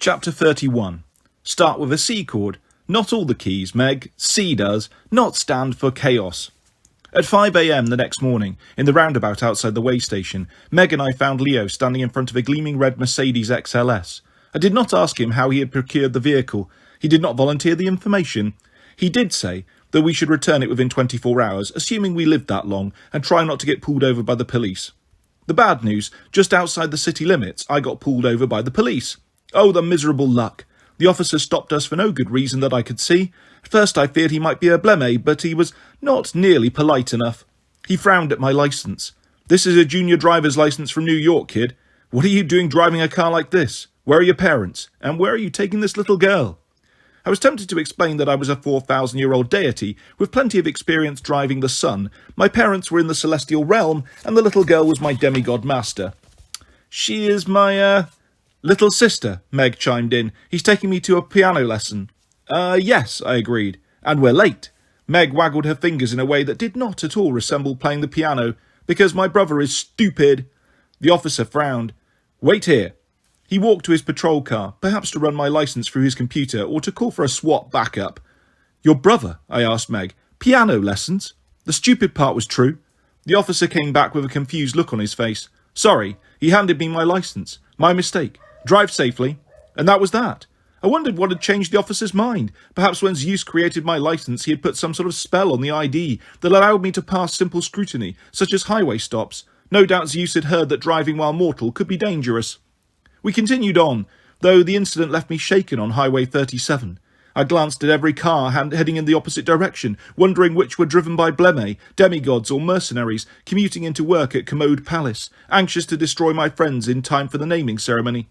Chapter 31. Start with a C chord. Not all the keys, Meg. C does. Not stand for chaos. At 5 a.m. the next morning, in the roundabout outside the way station, Meg and I found Leo standing in front of a gleaming red Mercedes XLS. I did not ask him how he had procured the vehicle. He did not volunteer the information. He did say that we should return it within 24 hours, assuming we lived that long, and try not to get pulled over by the police. The bad news, just outside the city limits, I got pulled over by the police. Oh, the miserable luck. The officer stopped us for no good reason that I could see. At first I feared he might be a blemme, but he was not nearly polite enough. He frowned at my licence. This is a junior driver's licence from New York, kid. What are you doing driving a car like this? Where are your parents? And where are you taking this little girl? I was tempted to explain that I was a 4,000-year-old deity with plenty of experience driving the sun. My parents were in the celestial realm, and the little girl was my demigod master. She is my, little sister, Meg chimed in. He's taking me to a piano lesson. Yes, I agreed. And we're late. Meg waggled her fingers in a way that did not at all resemble playing the piano, because my brother is stupid. The officer frowned. Wait here. He walked to his patrol car, perhaps to run my licence through his computer or to call for a SWAT backup. Your brother? I asked Meg. Piano lessons? The stupid part was true. The officer came back with a confused look on his face. Sorry, he handed me my licence. My mistake. Drive safely. And that was that. I wondered what had changed the officer's mind. Perhaps when Zeus created my licence, he had put some sort of spell on the ID that allowed me to pass simple scrutiny, such as highway stops. No doubt Zeus had heard that driving while mortal could be dangerous. We continued on, though the incident left me shaken on Highway 37. I glanced at every car heading in the opposite direction, wondering which were driven by blemme, demigods or mercenaries, commuting into work at Commode Palace, anxious to destroy my friends in time for the naming ceremony.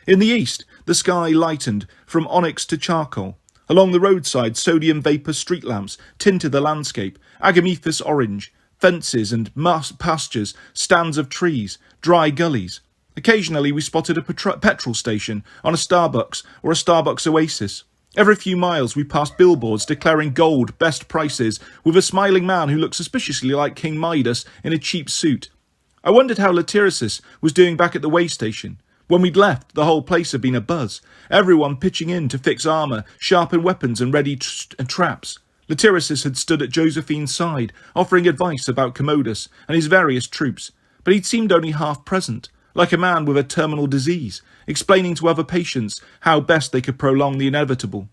In the east, the sky lightened, from onyx to charcoal. Along the roadside, sodium vapour street lamps tinted the landscape, agamethyst orange, fences and pastures, stands of trees, dry gullies. Occasionally we spotted a petrol station on a Starbucks or a Starbucks oasis. Every few miles we passed billboards declaring gold, best prices, with a smiling man who looked suspiciously like King Midas in a cheap suit. I wondered how Latirisis was doing back at the way station. When we'd left, the whole place had been abuzz, everyone pitching in to fix armour, sharpen weapons and ready traps. Latirisis had stood at Josephine's side, offering advice about Commodus and his various troops, but he'd seemed only half present, like a man with a terminal disease, explaining to other patients how best they could prolong the inevitable.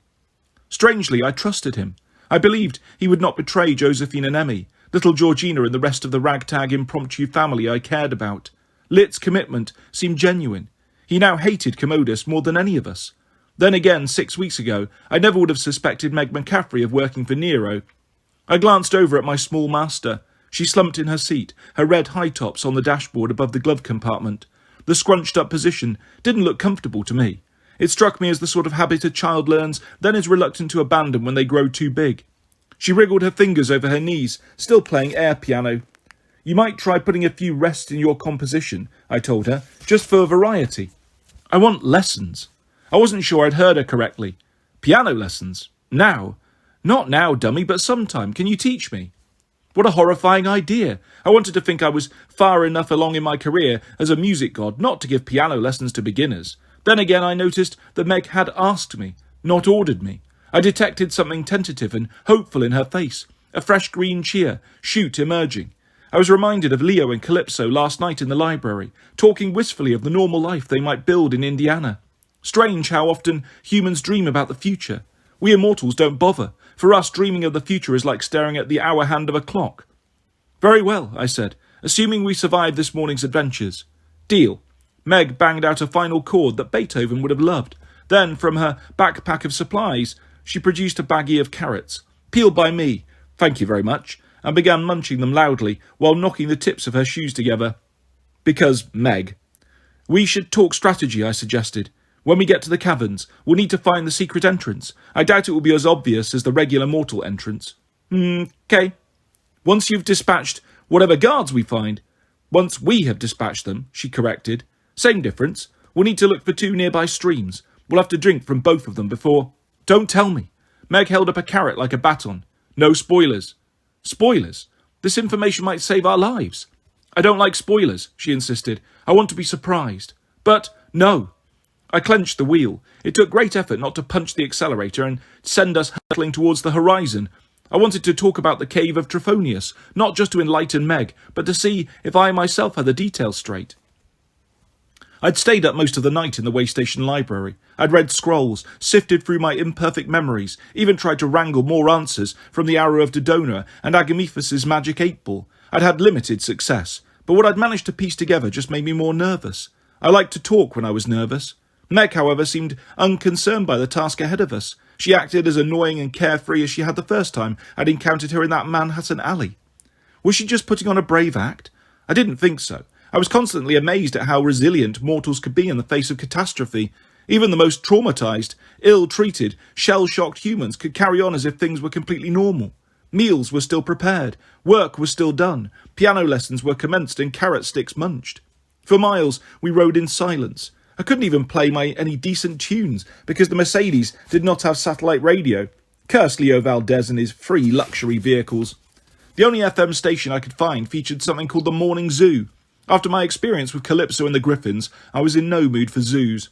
Strangely, I trusted him. I believed he would not betray Josephine and Emmy, little Georgina and the rest of the ragtag impromptu family I cared about. Lit's commitment seemed genuine. He now hated Commodus more than any of us. Then again, 6 weeks ago, I never would have suspected Meg McCaffrey of working for Nero. I glanced over at my small master. She slumped in her seat, her red high-tops on the dashboard above the glove compartment. The scrunched-up position didn't look comfortable to me. It struck me as the sort of habit a child learns, then is reluctant to abandon when they grow too big. She wriggled her fingers over her knees, still playing air piano. You might try putting a few rests in your composition, I told her, just for variety. I want lessons. I wasn't sure I'd heard her correctly. Piano lessons? Now? Not now, dummy, but sometime. Can you teach me? What a horrifying idea. I wanted to think I was far enough along in my career as a music god not to give piano lessons to beginners. Then again I noticed that Meg had asked me, not ordered me. I detected something tentative and hopeful in her face, a fresh green cheer, shoot emerging. I was reminded of Leo and Calypso last night in the library, talking wistfully of the normal life they might build in Indiana. Strange how often humans dream about the future. We immortals don't bother. For us, dreaming of the future is like staring at the hour hand of a clock. Very well, I said, assuming we survive this morning's adventures. Deal. Meg banged out a final chord that Beethoven would have loved. Then, from her backpack of supplies, she produced a baggie of carrots, peeled by me, thank you very much, and began munching them loudly while knocking the tips of her shoes together. Because Meg. We should talk strategy, I suggested. When we get to the caverns, we'll need to find the secret entrance. I doubt it will be as obvious as the regular mortal entrance. Okay. Once you've dispatched whatever guards we find. Once we have dispatched them, she corrected. Same difference. We'll need to look for 2 nearby streams. We'll have to drink from both of them before... Don't tell me. Meg held up a carrot like a baton. No spoilers. Spoilers? This information might save our lives. I don't like spoilers, she insisted. I want to be surprised. But no. I clenched the wheel. It took great effort not to punch the accelerator and send us hurtling towards the horizon. I wanted to talk about the cave of Trophonius, not just to enlighten Meg, but to see if I myself had the details straight. I'd stayed up most of the night in the way station library. I'd read scrolls, sifted through my imperfect memories, even tried to wrangle more answers from the Arrow of Dodona and Agamephos's magic 8-ball. I'd had limited success, but what I'd managed to piece together just made me more nervous. I liked to talk when I was nervous. Meg, however, seemed unconcerned by the task ahead of us. She acted as annoying and carefree as she had the first time I'd encountered her in that Manhattan alley. Was she just putting on a brave act? I didn't think so. I was constantly amazed at how resilient mortals could be in the face of catastrophe. Even the most traumatized, ill-treated, shell-shocked humans could carry on as if things were completely normal. Meals were still prepared, work was still done, piano lessons were commenced and carrot sticks munched. For miles we rode in silence. I couldn't even play any decent tunes because the Mercedes did not have satellite radio. Curse Leo Valdez and his free luxury vehicles. The only FM station I could find featured something called the Morning Zoo. After my experience with Calypso and the Griffins, I was in no mood for zoos.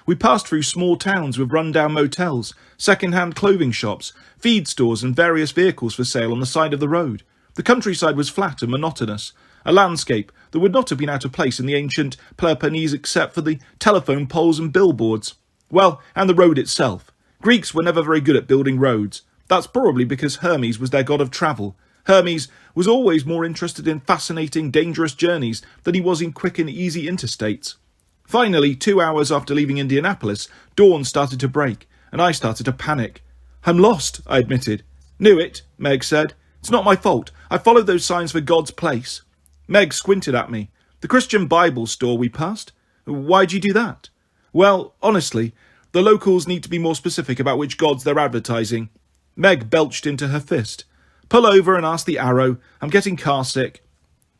We passed through small towns with run-down motels, second-hand clothing shops, feed stores and various vehicles for sale on the side of the road. The countryside was flat and monotonous, a landscape that would not have been out of place in the ancient Peloponnese except for the telephone poles and billboards. Well, and the road itself. Greeks were never very good at building roads. That's probably because Hermes was their god of travel. Hermes was always more interested in fascinating, dangerous journeys than he was in quick and easy interstates. Finally, 2 hours after leaving Indianapolis, dawn started to break, and I started to panic. I'm lost, I admitted. Knew it, Meg said. It's not my fault. I followed those signs for God's place. Meg squinted at me. The Christian Bible store we passed? Why'd you do that? Well, honestly, the locals need to be more specific about which gods they're advertising. Meg belched into her fist. Pull over and ask the Arrow. I'm getting car sick.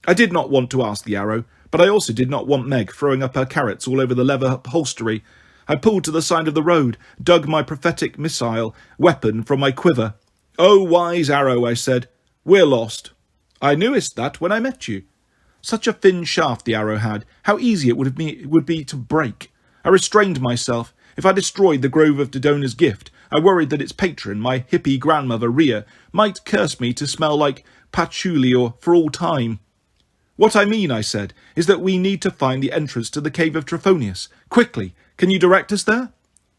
I did not want to ask the Arrow, but I also did not want Meg throwing up her carrots all over the leather upholstery. I pulled to the side of the road, dug my prophetic missile weapon from my quiver. Oh, wise Arrow, I said. We're lost. I knewest that when I met you. Such a thin shaft the Arrow had. How easy it would be to break. I restrained myself. If I destroyed the Grove of Dodona's gift, I worried that its patron, my hippie grandmother Rhea, might curse me to smell like patchouli or for all time. What I mean, I said, is that we need to find the entrance to the cave of Trophonius. Quickly, can you direct us there?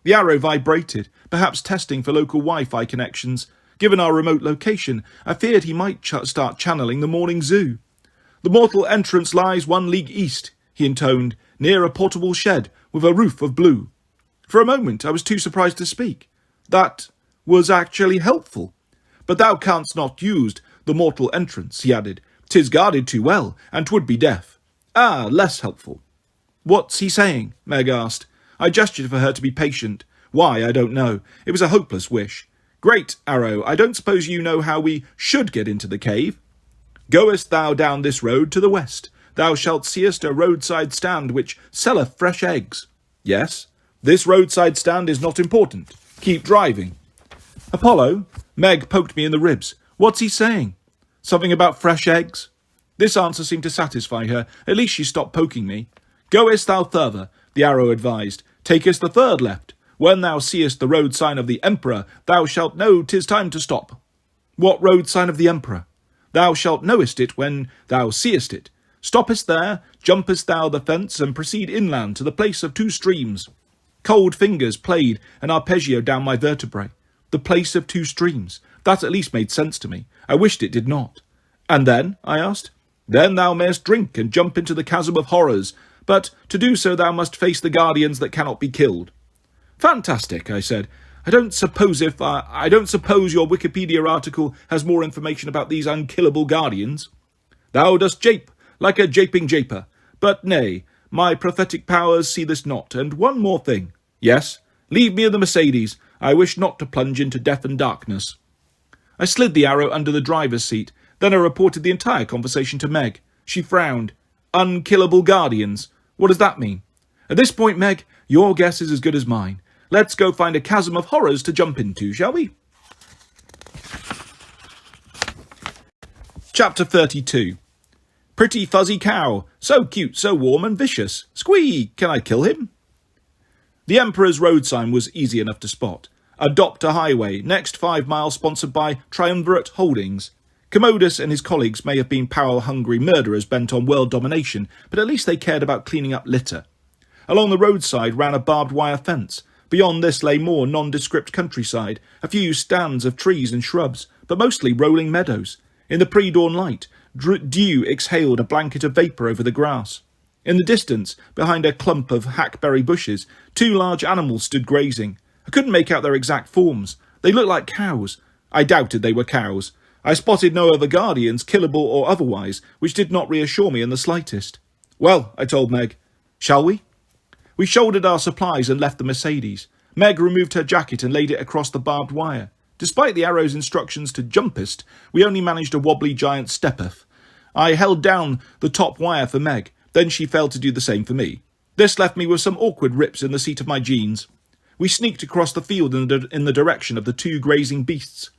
The Arrow vibrated, perhaps testing for local Wi-Fi connections. Given our remote location, I feared he might start channeling the Morning Zoo. The mortal entrance lies 1 league east, he intoned, near a portable shed with a roof of blue. For a moment I was too surprised to speak. That was actually helpful. But thou canst not use the mortal entrance, he added. 'Tis guarded too well, and 'twould be deaf. Ah, less helpful. What's he saying? Meg asked. I gestured for her to be patient. Why, I don't know. It was a hopeless wish. Great, Arrow, I don't suppose you know how we should get into the cave? Goest thou down this road to the west, thou shalt seest a roadside stand which selleth fresh eggs. Yes, this roadside stand is not important. Keep driving. Apollo, Meg poked me in the ribs. What's he saying? Something about fresh eggs? This answer seemed to satisfy her. At least she stopped poking me. Goest thou further, the Arrow advised. Takest the third left. When thou seest the road sign of the Emperor, thou shalt know 'tis time to stop. What road sign of the Emperor? Thou shalt knowest it when thou seest it. Stoppest there, jumpest thou the fence, and proceed inland to the place of 2 streams. Cold fingers played an arpeggio down my vertebrae. The place of 2 streams. That at least made sense to me. I wished it did not. And then? I asked. Then thou mayest drink and jump into the chasm of horrors, but to do so thou must face the guardians that cannot be killed. Fantastic, I said. I don't suppose your Wikipedia article has more information about these unkillable guardians. Thou dost jape, like a japing japer. But nay, my prophetic powers see this not, and one more thing. Yes, leave me in the Mercedes. I wish not to plunge into death and darkness. I slid the Arrow under the driver's seat. Then I reported the entire conversation to Meg. She frowned. Unkillable guardians. What does that mean? At this point, Meg, your guess is as good as mine. Let's go find a chasm of horrors to jump into, shall we? Chapter 32. Pretty fuzzy cow. So cute, so warm and vicious. Squeak! Can I kill him? The Emperor's road sign was easy enough to spot. Adopt a highway, next 5 miles, sponsored by Triumvirate Holdings. Commodus and his colleagues may have been power-hungry murderers bent on world domination, but at least they cared about cleaning up litter. Along the roadside ran a barbed wire fence. Beyond this lay more nondescript countryside, a few stands of trees and shrubs, but mostly rolling meadows. In the pre-dawn light, dew exhaled a blanket of vapour over the grass. In the distance, behind a clump of hackberry bushes, 2 large animals stood grazing. I couldn't make out their exact forms. They looked like cows. I doubted they were cows. I spotted no other guardians, killable or otherwise, which did not reassure me in the slightest. Well, I told Meg. Shall we? We shouldered our supplies and left the Mercedes. Meg removed her jacket and laid it across the barbed wire. Despite the arrow's instructions to jumpist, we only managed a wobbly giant steppeth. I held down the top wire for Meg, then she failed to do the same for me. This left me with some awkward rips in the seat of my jeans. We sneaked across the field in the direction of the 2 grazing beasts.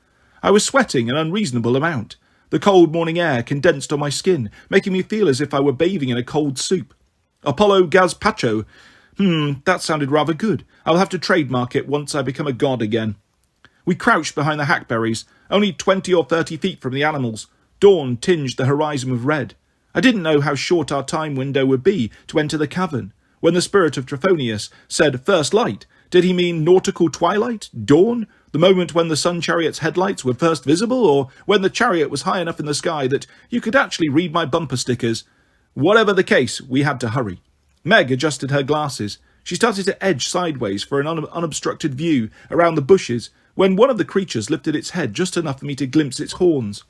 I was sweating an unreasonable amount. The cold morning air condensed on my skin, making me feel as if I were bathing in a cold soup. Apollo Gazpacho. That sounded rather good. I'll have to trademark it once I become a god again. We crouched behind the hackberries, only 20 or 30 feet from the animals. Dawn tinged the horizon with red. I didn't know how short our time window would be to enter the cavern. When the spirit of Trophonius said first light, did he mean nautical twilight, dawn, the moment when the sun chariot's headlights were first visible, or when the chariot was high enough in the sky that you could actually read my bumper stickers? Whatever the case, we had to hurry. Meg adjusted her glasses. She started to edge sideways for an unobstructed view around the bushes, when one of the creatures lifted its head just enough for me to glimpse its horns.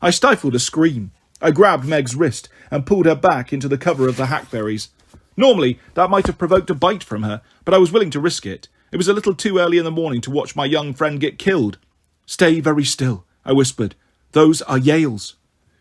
I stifled a scream. I grabbed Meg's wrist and pulled her back into the cover of the hackberries. Normally, that might have provoked a bite from her, but I was willing to risk it. It was a little too early in the morning to watch my young friend get killed. Stay very still, I whispered. Those are Yales.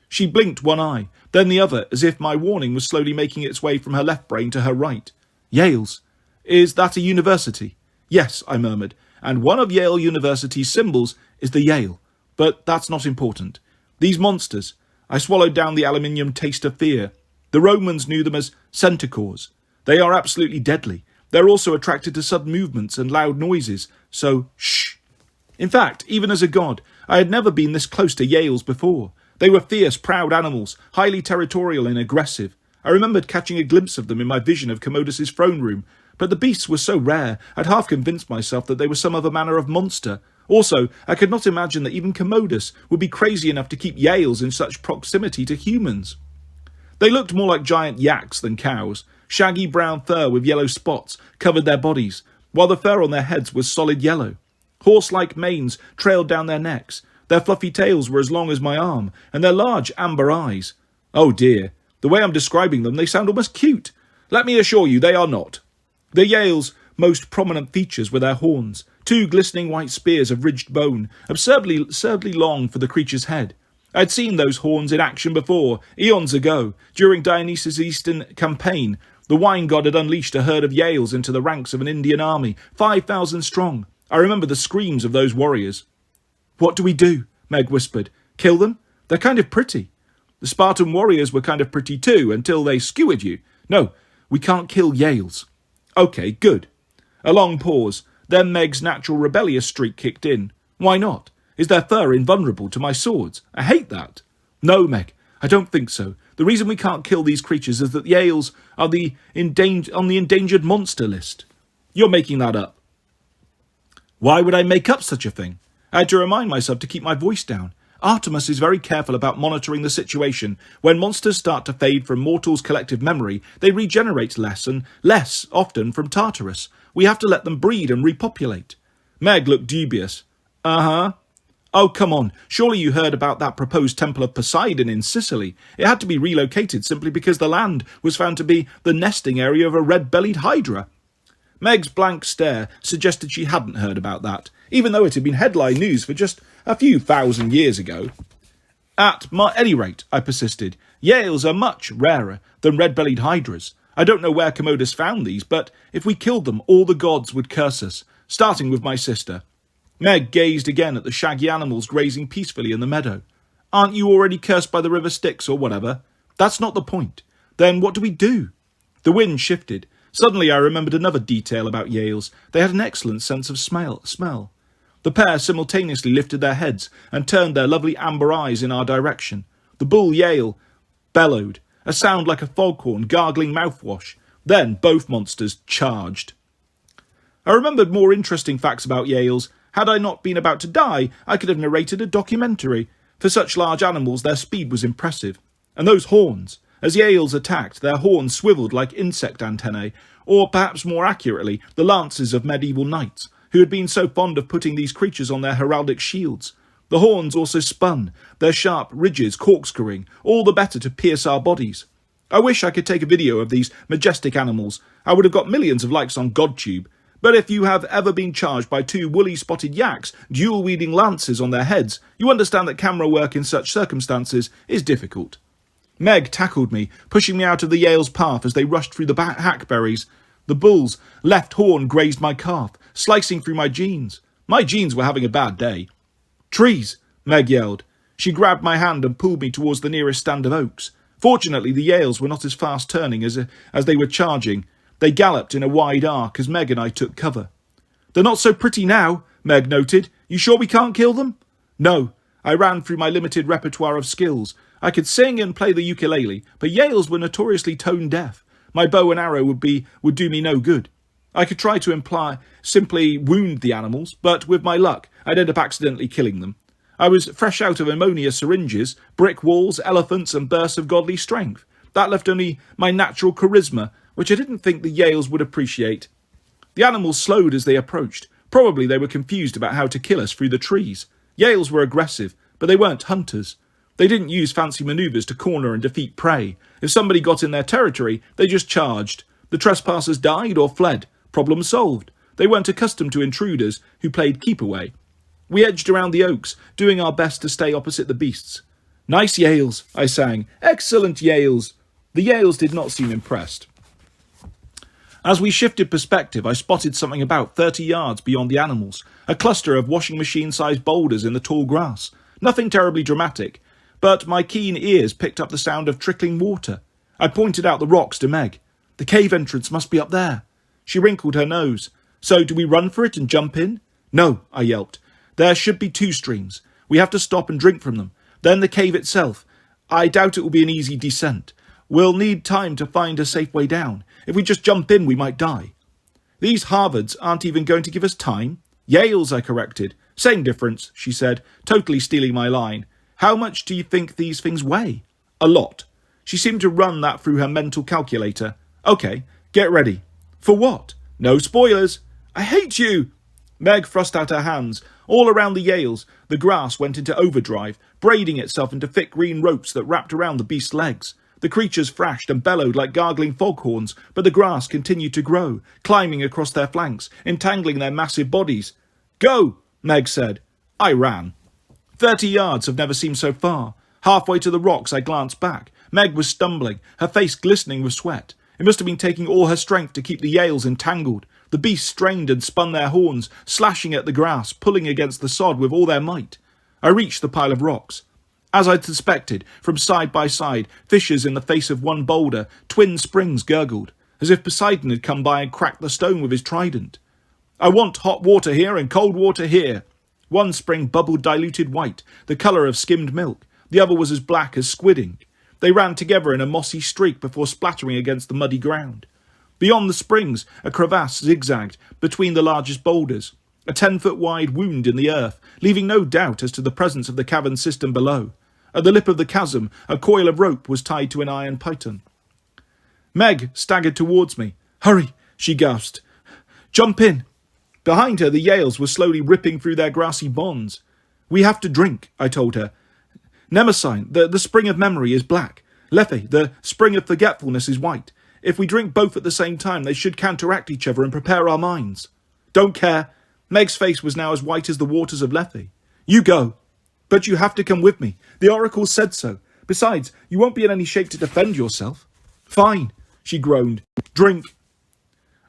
She blinked one eye, then the other, as if my warning was slowly making its way from her left brain to her right. Yales? Is that a university? Yes, I murmured, and one of Yale University's symbols is the Yale. But that's not important. These monsters. I swallowed down the aluminium taste of fear. The Romans knew them as centaurs. They are absolutely deadly. They're also attracted to sudden movements and loud noises, so shh. In fact, even as a god, I had never been this close to Yales before. They were fierce, proud animals, highly territorial and aggressive. I remembered catching a glimpse of them in my vision of Commodus's throne room, but the beasts were so rare, I'd half convinced myself that they were some other manner of monster. Also, I could not imagine that even Commodus would be crazy enough to keep Yales in such proximity to humans. They looked more like giant yaks than cows. Shaggy brown fur with yellow spots covered their bodies, while the fur on their heads was solid yellow. Horse-like manes trailed down their necks. Their fluffy tails were as long as my arm, and their large amber eyes. Oh dear, the way I'm describing them, they sound almost cute. Let me assure you they are not. The Yale's most prominent features were their horns, 2 glistening white spears of ridged bone, absurdly long for the creature's head. I'd seen those horns in action before, eons ago, during Dionysus' Eastern campaign. The wine god had unleashed a herd of Yales into the ranks of an Indian army, 5,000 strong. I remember the screams of those warriors. What do we do? Meg whispered. Kill them? They're kind of pretty. The Spartan warriors were kind of pretty too, until they skewered you. No, we can't kill Yales. Okay, good. A long pause. Then Meg's natural rebellious streak kicked in. Why not? Is their fur invulnerable to my swords? I hate that. No, Meg, I don't think so. The reason we can't kill these creatures is that Yales are on the endangered monster list. You're making that up. Why would I make up such a thing? I had to remind myself to keep my voice down. Artemis is very careful about monitoring the situation. When monsters start to fade from mortals' collective memory, they regenerate less and less often from Tartarus. We have to let them breed and repopulate. Meg looked dubious. Uh-huh. Oh, come on. Surely you heard about that proposed temple of Poseidon in Sicily. It had to be relocated simply because the land was found to be the nesting area of a red-bellied hydra. Meg's blank stare suggested she hadn't heard about that, even though it had been headline news for just a few thousand years ago. At any rate, I persisted, Yales are much rarer than red-bellied hydras. I don't know where Commodus found these, but if we killed them, all the gods would curse us, starting with my sister. Meg gazed again at the shaggy animals grazing peacefully in the meadow. Aren't you already cursed by the river Styx or whatever? That's not the point. Then what do we do? The wind shifted. Suddenly I remembered another detail about Yales. They had an excellent sense of smell. The pair simultaneously lifted their heads and turned their lovely amber eyes in our direction. The bull Yale bellowed, a sound like a foghorn gargling mouthwash. Then both monsters charged. I remembered more interesting facts about Yales. Had I not been about to die, I could have narrated a documentary. For such large animals, their speed was impressive. And those horns. As Yales attacked, their horns swiveled like insect antennae, or perhaps more accurately, the lances of medieval knights, who had been so fond of putting these creatures on their heraldic shields. The horns also spun, their sharp ridges corkscrewing, all the better to pierce our bodies. I wish I could take a video of these majestic animals. I would have got millions of likes on GodTube. But if you have ever been charged by two woolly spotted yaks, dual-wielding lances on their heads, you understand that camera work in such circumstances is difficult. Meg tackled me, pushing me out of the Yale's path as they rushed through the hackberries. The bull's left horn grazed my calf, slicing through my jeans. My jeans were having a bad day. "Trees!" Meg yelled. She grabbed my hand and pulled me towards the nearest stand of oaks. Fortunately, the Yales were not as fast turning as they were charging. They galloped in a wide arc as Meg and I took cover. "They're not so pretty now," Meg noted. "You sure we can't kill them?" "No." I ran through my limited repertoire of skills. I could sing and play the ukulele, but Yales were notoriously tone deaf. My bow and arrow would do me no good. I could try to simply wound the animals, but with my luck, I'd end up accidentally killing them. I was fresh out of ammonia syringes, brick walls, elephants, and bursts of godly strength. That left only my natural charisma, which I didn't think the Yales would appreciate. The animals slowed as they approached. Probably they were confused about how to kill us through the trees. Yales were aggressive, but they weren't hunters. They didn't use fancy maneuvers to corner and defeat prey. If somebody got in their territory, they just charged. The trespassers died or fled. Problem solved. They weren't accustomed to intruders who played keep away. We edged around the oaks, doing our best to stay opposite the beasts. "Nice Yales," I sang. "Excellent Yales." The Yales did not seem impressed. As we shifted perspective, I spotted something about 30 yards beyond the animals, a cluster of washing machine-sized boulders in the tall grass. Nothing terribly dramatic, but my keen ears picked up the sound of trickling water. I pointed out the rocks to Meg. "The cave entrance must be up there." She wrinkled her nose. "So do we run for it and jump in?" "No," I yelped. "There should be two streams. We have to stop and drink from them. Then the cave itself. I doubt it will be an easy descent. We'll need time to find a safe way down. If we just jump in, we might die." "These Harvards aren't even going to give us time?" "Yales," I corrected. "Same difference," she said, totally stealing my line. "How much do you think these things weigh?" "A lot." She seemed to run that through her mental calculator. "Okay, get ready." "For what?" "No spoilers." "I hate you." Meg thrust out her hands. All around the Yales, the grass went into overdrive, braiding itself into thick green ropes that wrapped around the beast's legs. The creatures thrashed and bellowed like gargling foghorns, but the grass continued to grow, climbing across their flanks, entangling their massive bodies. "Go," Meg said. I ran. 30 yards have never seemed so far. Halfway to the rocks, I glanced back. Meg was stumbling, her face glistening with sweat. It must have been taking all her strength to keep the Yales entangled. The beasts strained and spun their horns, slashing at the grass, pulling against the sod with all their might. I reached the pile of rocks. As I'd suspected, from side by side, fissures in the face of one boulder, twin springs gurgled, as if Poseidon had come by and cracked the stone with his trident. "I want hot water here and cold water here." One spring bubbled diluted white, the colour of skimmed milk. The other was as black as squid ink. They ran together in a mossy streak before splattering against the muddy ground. Beyond the springs, a crevasse zigzagged between the largest boulders, a 10-foot wide wound in the earth, leaving no doubt as to the presence of the cavern system below. At the lip of the chasm, a coil of rope was tied to an iron python. Meg staggered towards me. "Hurry," she gasped. "Jump in." Behind her, the Yales were slowly ripping through their grassy bonds. "We have to drink," I told her. "Mnemosyne, the spring of memory, is black. Lethe, the spring of forgetfulness, is white. If we drink both at the same time, they should counteract each other and prepare our minds." "Don't care." Meg's face was now as white as the waters of Lethe. "You go." "But you have to come with me. The oracle said so. Besides, you won't be in any shape to defend yourself." "Fine," she groaned. "Drink."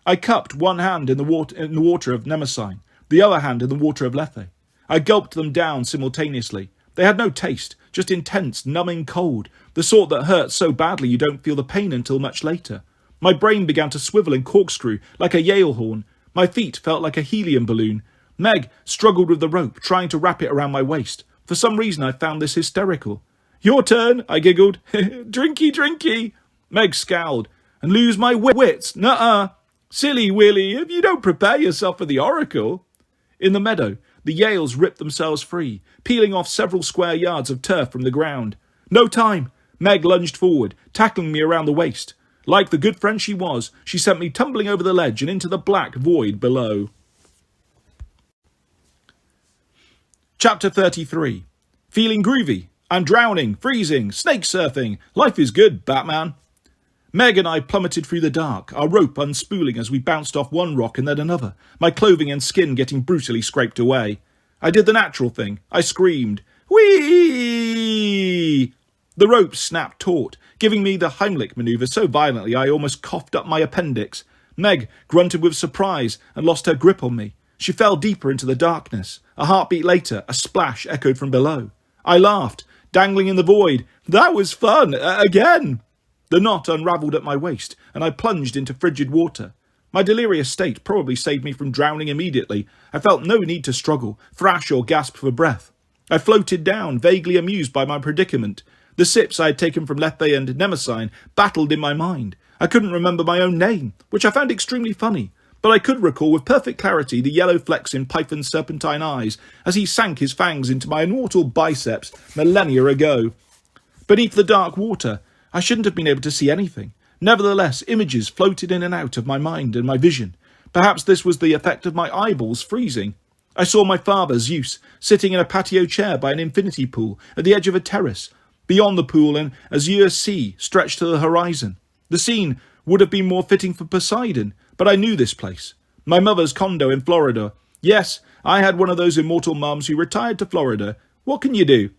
I cupped one hand in the water of Mnemosyne, the other hand in the water of Lethe. I gulped them down simultaneously. They had no taste, just intense, numbing cold, the sort that hurts so badly you don't feel the pain until much later. My brain began to swivel and corkscrew like a Yale horn. My feet felt like a helium balloon. Meg struggled with the rope, trying to wrap it around my waist. For some reason I found this hysterical. "Your turn," I giggled. "Drinky, drinky." Meg scowled. "And lose my wits? Nuh-uh. Silly Willy, if you don't prepare yourself for the oracle." In the meadow, the Yales ripped themselves free, peeling off several square yards of turf from the ground. "No time." Meg lunged forward, tackling me around the waist. Like the good friend she was, she sent me tumbling over the ledge and into the black void below. Chapter 33. Feeling groovy. I'm drowning, freezing, snake surfing. Life is good, Batman. Meg and I plummeted through the dark, our rope unspooling as we bounced off one rock and then another, my clothing and skin getting brutally scraped away. I did the natural thing. I screamed, "Whee!" The rope snapped taut, giving me the Heimlich manoeuvre so violently I almost coughed up my appendix. Meg grunted with surprise and lost her grip on me. She fell deeper into the darkness. A heartbeat later, a splash echoed from below. I laughed, dangling in the void. That was fun, again. The knot unravelled at my waist, and I plunged into frigid water. My delirious state probably saved me from drowning immediately. I felt no need to struggle, thrash or gasp for breath. I floated down, vaguely amused by my predicament. The sips I had taken from Lethe and Nemesine battled in my mind. I couldn't remember my own name, which I found extremely funny, but I could recall with perfect clarity the yellow flecks in Python's serpentine eyes as he sank his fangs into my immortal biceps millennia ago. Beneath the dark water, I shouldn't have been able to see anything. Nevertheless, images floated in and out of my mind and my vision. Perhaps this was the effect of my eyeballs freezing. I saw my father, Zeus, sitting in a patio chair by an infinity pool at the edge of a terrace. Beyond the pool, an azure sea stretched to the horizon. The scene would have been more fitting for Poseidon, but I knew this place. My mother's condo in Florida. Yes, I had one of those immortal mums who retired to Florida. What can you do?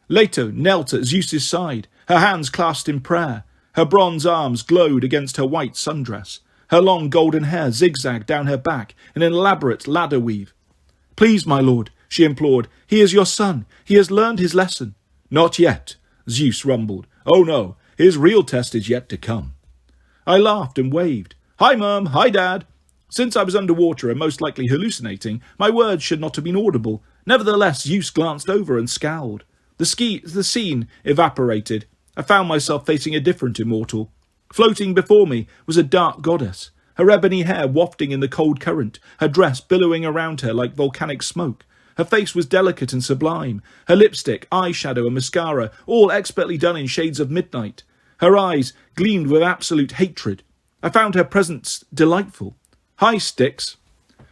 Leto knelt at Zeus's side, her hands clasped in prayer. Her bronze arms glowed against her white sundress. Her long golden hair zigzagged down her back in an elaborate ladder weave. "Please, my lord," she implored, "he is your son. He has learned his lesson." "Not yet," Zeus rumbled. "Oh no, his real test is yet to come." I laughed and waved. "Hi, Mum. Hi, Dad." Since I was underwater and most likely hallucinating, my words should not have been audible. Nevertheless, Zeus glanced over and scowled. The scene evaporated. I found myself facing a different immortal. Floating before me was a dark goddess, her ebony hair wafting in the cold current, her dress billowing around her like volcanic smoke. Her face was delicate and sublime, her lipstick, eyeshadow and mascara all expertly done in shades of midnight. Her eyes gleamed with absolute hatred. I found her presence delightful. "Hi, Styx."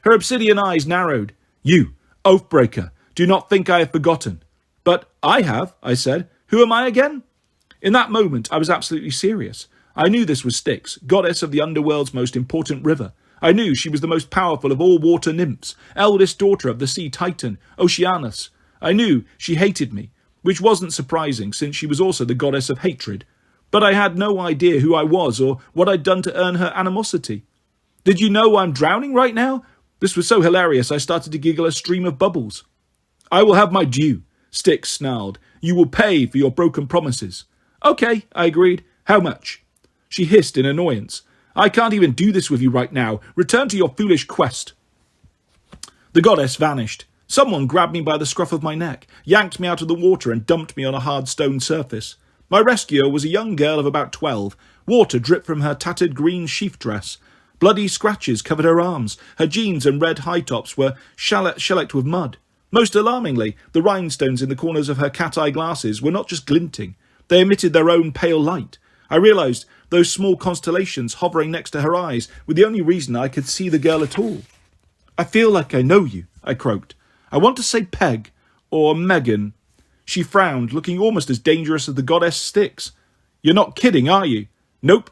Her obsidian eyes narrowed. "You, Oathbreaker, do not think I have forgotten." "But I have," I said. "Who am I again?" In that moment, I was absolutely serious. I knew this was Styx, goddess of the underworld's most important river. I knew she was the most powerful of all water nymphs, eldest daughter of the sea titan, Oceanus. I knew she hated me, which wasn't surprising since she was also the goddess of hatred. But I had no idea who I was or what I'd done to earn her animosity. "Did you know I'm drowning right now?" This was so hilarious I started to giggle a stream of bubbles. "I will have my due," Styx snarled. "You will pay for your broken promises." "Okay," I agreed. "How much?" She hissed in annoyance. "I can't even do this with you right now. Return to your foolish quest." The goddess vanished. Someone grabbed me by the scruff of my neck, yanked me out of the water and dumped me on a hard stone surface. My rescuer was a young girl of about 12. Water dripped from her tattered green sheath dress. Bloody scratches covered her arms. Her jeans and red high tops were shellacked with mud. Most alarmingly, the rhinestones in the corners of her cat-eye glasses were not just glinting. They emitted their own pale light. I realised those small constellations hovering next to her eyes were the only reason I could see the girl at all. "I feel like I know you," I croaked. "I want to say Peg, or Megan." She frowned, looking almost as dangerous as the goddess Styx. "You're not kidding, are you?" "Nope."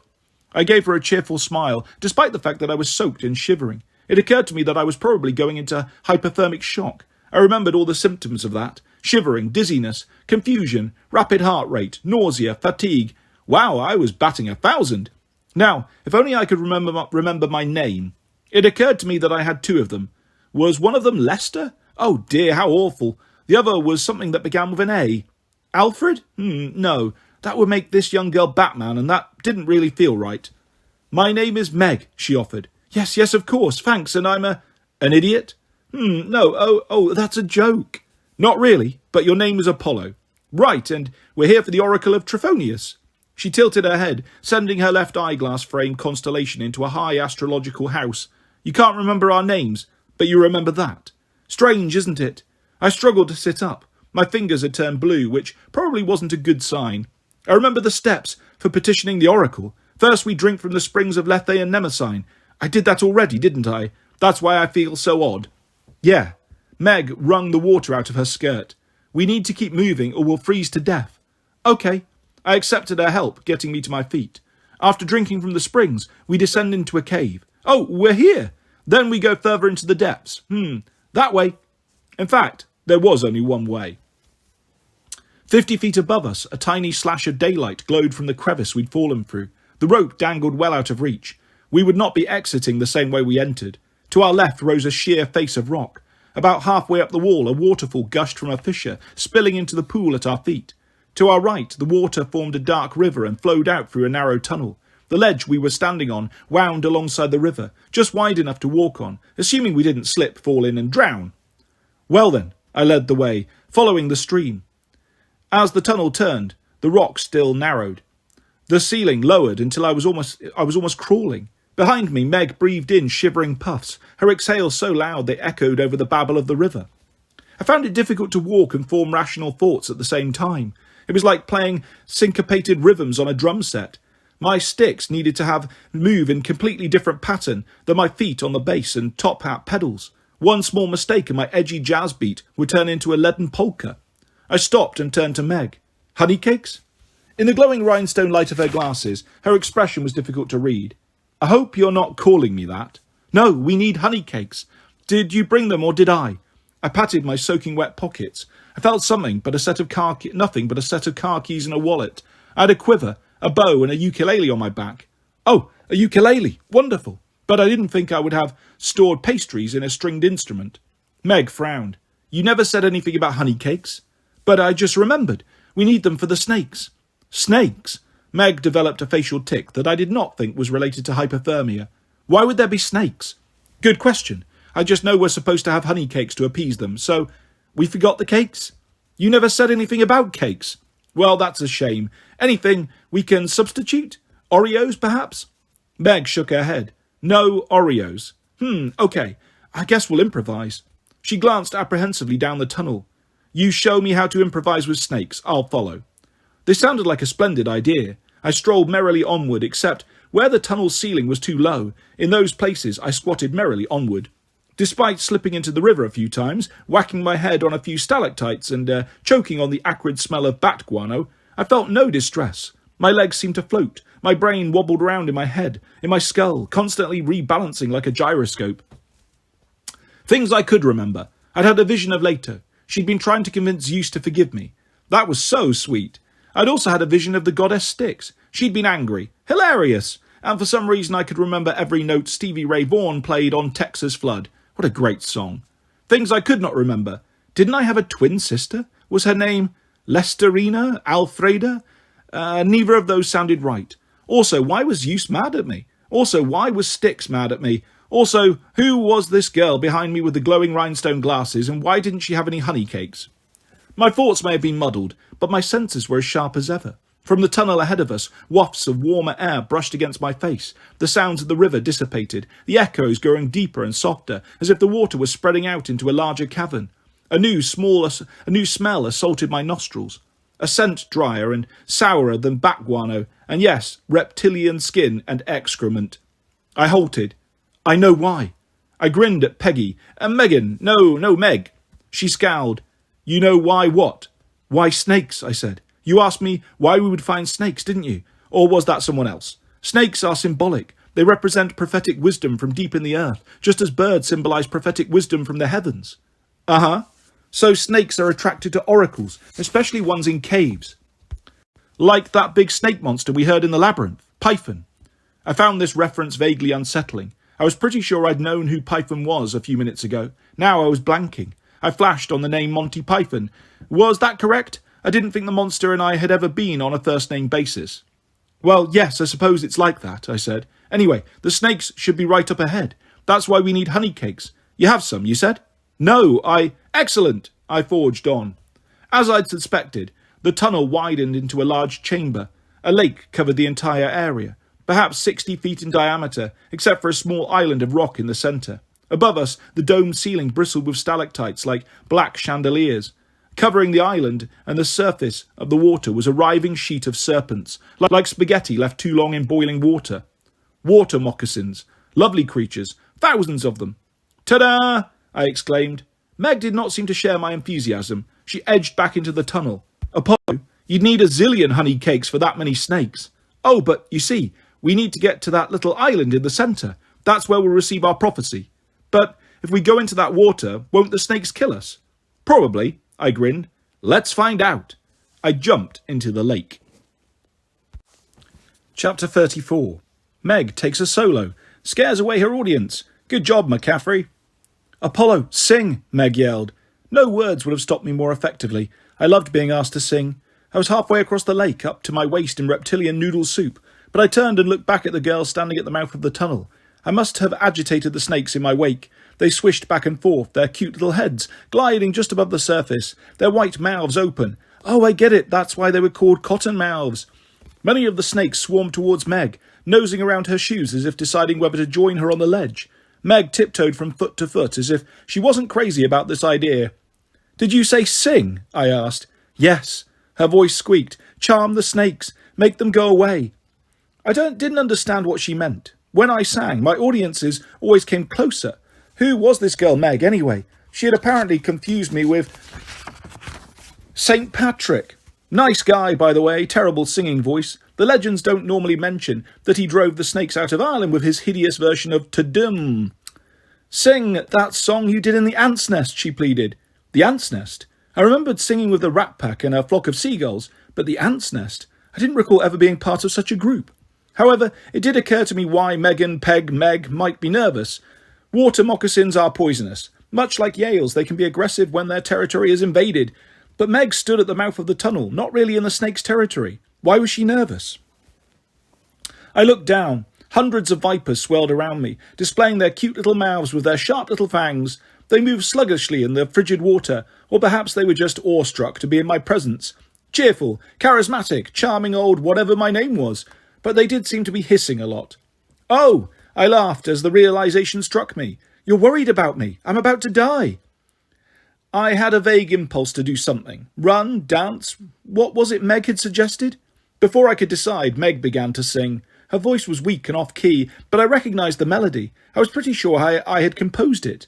I gave her a cheerful smile, despite the fact that I was soaked and shivering. It occurred to me that I was probably going into hypothermic shock. I remembered all the symptoms of that. Shivering, dizziness, confusion, rapid heart rate, nausea, fatigue. Wow, I was batting 1,000. Now, if only I could remember my name. It occurred to me that I had two of them. Was one of them Lester? Oh dear, how awful. The other was something that began with an A. Alfred? No, that would make this young girl Batman, and that didn't really feel right. My name is Meg, she offered. Yes, yes, of course, thanks, and I'm an idiot? No, oh, that's a joke. Not really, but your name is Apollo. Right, and we're here for the Oracle of Trophonius. She tilted her head, sending her left eyeglass-framed constellation into a high astrological house. You can't remember our names, but you remember that. Strange, isn't it? I struggled to sit up. My fingers had turned blue, which probably wasn't a good sign. I remember the steps for petitioning the Oracle. First we drink from the springs of Lethe and Mnemosyne. I did that already, didn't I? That's why I feel so odd. Yeah. Meg wrung the water out of her skirt. We need to keep moving or we'll freeze to death. Okay. I accepted her help, getting me to my feet. After drinking from the springs, we descend into a cave. Oh, we're here. Then we go further into the depths. That way. In fact, there was only one way. 50 feet above us, a tiny slash of daylight glowed from the crevice we'd fallen through. The rope dangled well out of reach. We would not be exiting the same way we entered. To our left rose a sheer face of rock. About halfway up the wall, a waterfall gushed from a fissure, spilling into the pool at our feet. To our right, the water formed a dark river and flowed out through a narrow tunnel. The ledge we were standing on wound alongside the river, just wide enough to walk on, assuming we didn't slip, fall in and drown. Well then, I led the way, following the stream. As the tunnel turned, the rock still narrowed. The ceiling lowered until I was almost crawling. Behind me, Meg breathed in shivering puffs, her exhales so loud they echoed over the babble of the river. I found it difficult to walk and form rational thoughts at the same time. It was like playing syncopated rhythms on a drum set. My sticks needed to move in completely different pattern than my feet on the bass and top hat pedals. One small mistake and my edgy jazz beat would turn into a leaden polka. I stopped and turned to Meg. Honey cakes? In the glowing rhinestone light of her glasses, her expression was difficult to read. I hope you're not calling me that. No, we need honey cakes. Did you bring them or did I? I patted my soaking wet pockets. I felt nothing but a set of car keys and a wallet. I had a quiver, a bow and a ukulele on my back. Oh, a ukulele. Wonderful. But I didn't think I would have stored pastries in a stringed instrument. Meg frowned. You never said anything about honey cakes. But I just remembered. We need them for the snakes. Snakes? Meg developed a facial tic that I did not think was related to hypothermia. Why would there be snakes? Good question. I just know we're supposed to have honey cakes to appease them, so we forgot the cakes? You never said anything about cakes. Well, that's a shame. Anything we can substitute? Oreos, perhaps? Meg shook her head. No Oreos. Okay. I guess we'll improvise. She glanced apprehensively down the tunnel. You show me how to improvise with snakes. I'll follow. This sounded like a splendid idea. I strolled merrily onward, except where the tunnel's ceiling was too low. In those places I squatted merrily onward. Despite slipping into the river a few times, whacking my head on a few stalactites and choking on the acrid smell of bat guano, I felt no distress. My legs seemed to float. My brain wobbled around in my head, in my skull, constantly rebalancing like a gyroscope. Things I could remember. I'd had a vision of Leto. She'd been trying to convince Zeus to forgive me. That was so sweet. I'd also had a vision of the goddess Styx. She'd been angry. Hilarious. And for some reason I could remember every note Stevie Ray Vaughan played on Texas Flood. What a great song. Things I could not remember. Didn't I have a twin sister? Was her name Lesterina? Alfreda? Neither of those sounded right. Also, why was Zeus mad at me? Also, why was Styx mad at me? Also, who was this girl behind me with the glowing rhinestone glasses, and why didn't she have any honey cakes? My thoughts may have been muddled, but my senses were as sharp as ever. From the tunnel ahead of us, wafts of warmer air brushed against my face. The sounds of the river dissipated, the echoes growing deeper and softer, as if the water was spreading out into a larger cavern. A new smell assaulted my nostrils. A scent drier and sourer than bat guano, and yes, reptilian skin and excrement. I halted. I know why. I grinned at Peggy. Megan. No, Meg. She scowled. You know why what? Why snakes, I said. You asked me why we would find snakes, didn't you? Or was that someone else? Snakes are symbolic. They represent prophetic wisdom from deep in the earth, just as birds symbolize prophetic wisdom from the heavens. Uh-huh. So snakes are attracted to oracles, especially ones in caves. Like that big snake monster we heard in the labyrinth, Python. I found this reference vaguely unsettling. I was pretty sure I'd known who Python was a few minutes ago. Now I was blanking. I flashed on the name Monty Python. Was that correct? I didn't think the monster and I had ever been on a first-name basis. Well, yes, I suppose it's like that, I said. Anyway, the snakes should be right up ahead. That's why we need honey cakes. You have some, you said? No, Excellent, I forged on. As I'd suspected, the tunnel widened into a large chamber. A lake covered the entire area, perhaps 60 feet in diameter, except for a small island of rock in the centre. Above us, the domed ceiling bristled with stalactites like black chandeliers. Covering the island and the surface of the water was a writhing sheet of serpents, like spaghetti left too long in boiling water. Water moccasins, lovely creatures, thousands of them. Ta-da! I exclaimed. Meg did not seem to share my enthusiasm. She edged back into the tunnel. Apollo, you'd need a zillion honey cakes for that many snakes. Oh, but you see, we need to get to that little island in the centre. That's where we'll receive our prophecy. But if we go into that water, won't the snakes kill us? Probably, I grinned. Let's find out. I jumped into the lake. Chapter 34. Meg takes a solo, scares away her audience. Good job, McCaffrey. Apollo, sing, Meg yelled. No words would have stopped me more effectively. I loved being asked to sing. I was halfway across the lake, up to my waist in reptilian noodle soup, but I turned and looked back at the girl standing at the mouth of the tunnel. I must have agitated the snakes in my wake. They swished back and forth, their cute little heads gliding just above the surface, their white mouths open. Oh, I get it, that's why they were called cotton mouths. Many of the snakes swarmed towards Meg, nosing around her shoes as if deciding whether to join her on the ledge. Meg tiptoed from foot to foot as if she wasn't crazy about this idea. Did you say sing? I asked. Yes. Her voice squeaked. Charm the snakes. Make them go away. I didn't understand what she meant. When I sang, my audiences always came closer. Who was this girl Meg, anyway? She had apparently confused me with St. Patrick. Nice guy, by the way, terrible singing voice. The legends don't normally mention that he drove the snakes out of Ireland with his hideous version of Ta-dum. Sing that song you did in the Ant's Nest, she pleaded. The Ant's Nest? I remembered singing with the Rat Pack and a flock of seagulls, but the Ant's Nest? I didn't recall ever being part of such a group. However, it did occur to me why Megan, Peg, Meg might be nervous. Water moccasins are poisonous. Much like Yales, they can be aggressive when their territory is invaded. But Meg stood at the mouth of the tunnel, not really in the snake's territory. Why was she nervous? I looked down. Hundreds of vipers swirled around me, displaying their cute little mouths with their sharp little fangs. They moved sluggishly in the frigid water, or perhaps they were just awestruck to be in my presence. Cheerful, charismatic, charming old whatever my name was, but they did seem to be hissing a lot. Oh, I laughed as the realization struck me. You're worried about me. I'm about to die. I had a vague impulse to do something. Run, dance. What was it Meg had suggested? Before I could decide, Meg began to sing. Her voice was weak and off-key, but I recognised the melody. I was pretty sure I had composed it.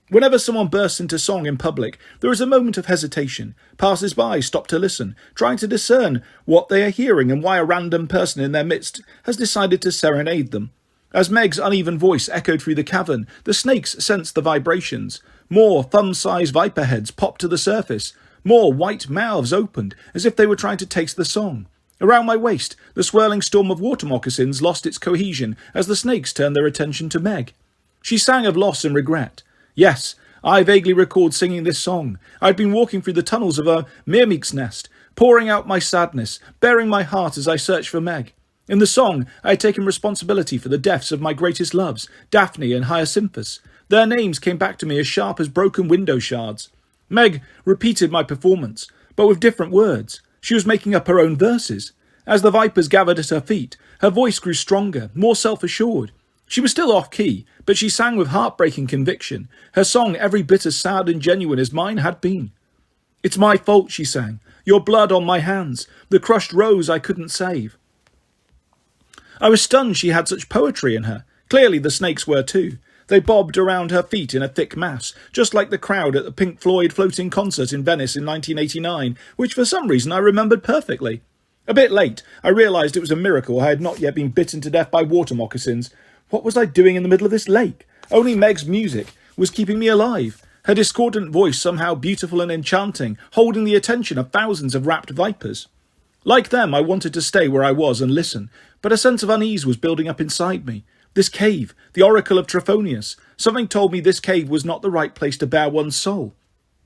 Whenever someone bursts into song in public, there is a moment of hesitation. Passers-by stop to listen, trying to discern what they are hearing and why a random person in their midst has decided to serenade them. As Meg's uneven voice echoed through the cavern, the snakes sensed the vibrations. More thumb-sized viper heads popped to the surface. More white mouths opened, as if they were trying to taste the song. Around my waist, the swirling storm of water moccasins lost its cohesion as the snakes turned their attention to Meg. She sang of loss and regret. Yes, I vaguely recalled singing this song. I'd been walking through the tunnels of a Myrmidon's nest, pouring out my sadness, bearing my heart as I searched for Meg. In the song, I had taken responsibility for the deaths of my greatest loves, Daphne and Hyacinthus. Their names came back to me as sharp as broken window shards. Meg repeated my performance, but with different words. She was making up her own verses. As the vipers gathered at her feet, her voice grew stronger, more self-assured. She was still off-key, but she sang with heartbreaking conviction, her song every bit as sad and genuine as mine had been. It's my fault, she sang. Your blood on my hands, the crushed rose I couldn't save. I was stunned she had such poetry in her. Clearly the snakes were too. They bobbed around her feet in a thick mass, just like the crowd at the Pink Floyd floating concert in Venice in 1989, which for some reason I remembered perfectly. A bit late, I realised it was a miracle I had not yet been bitten to death by water moccasins. What was I doing in the middle of this lake? Only Meg's music was keeping me alive. Her discordant voice somehow beautiful and enchanting, holding the attention of thousands of rapt vipers. Like them, I wanted to stay where I was and listen, but a sense of unease was building up inside me. This cave, the oracle of Trophonius, something told me this cave was not the right place to bare one's soul.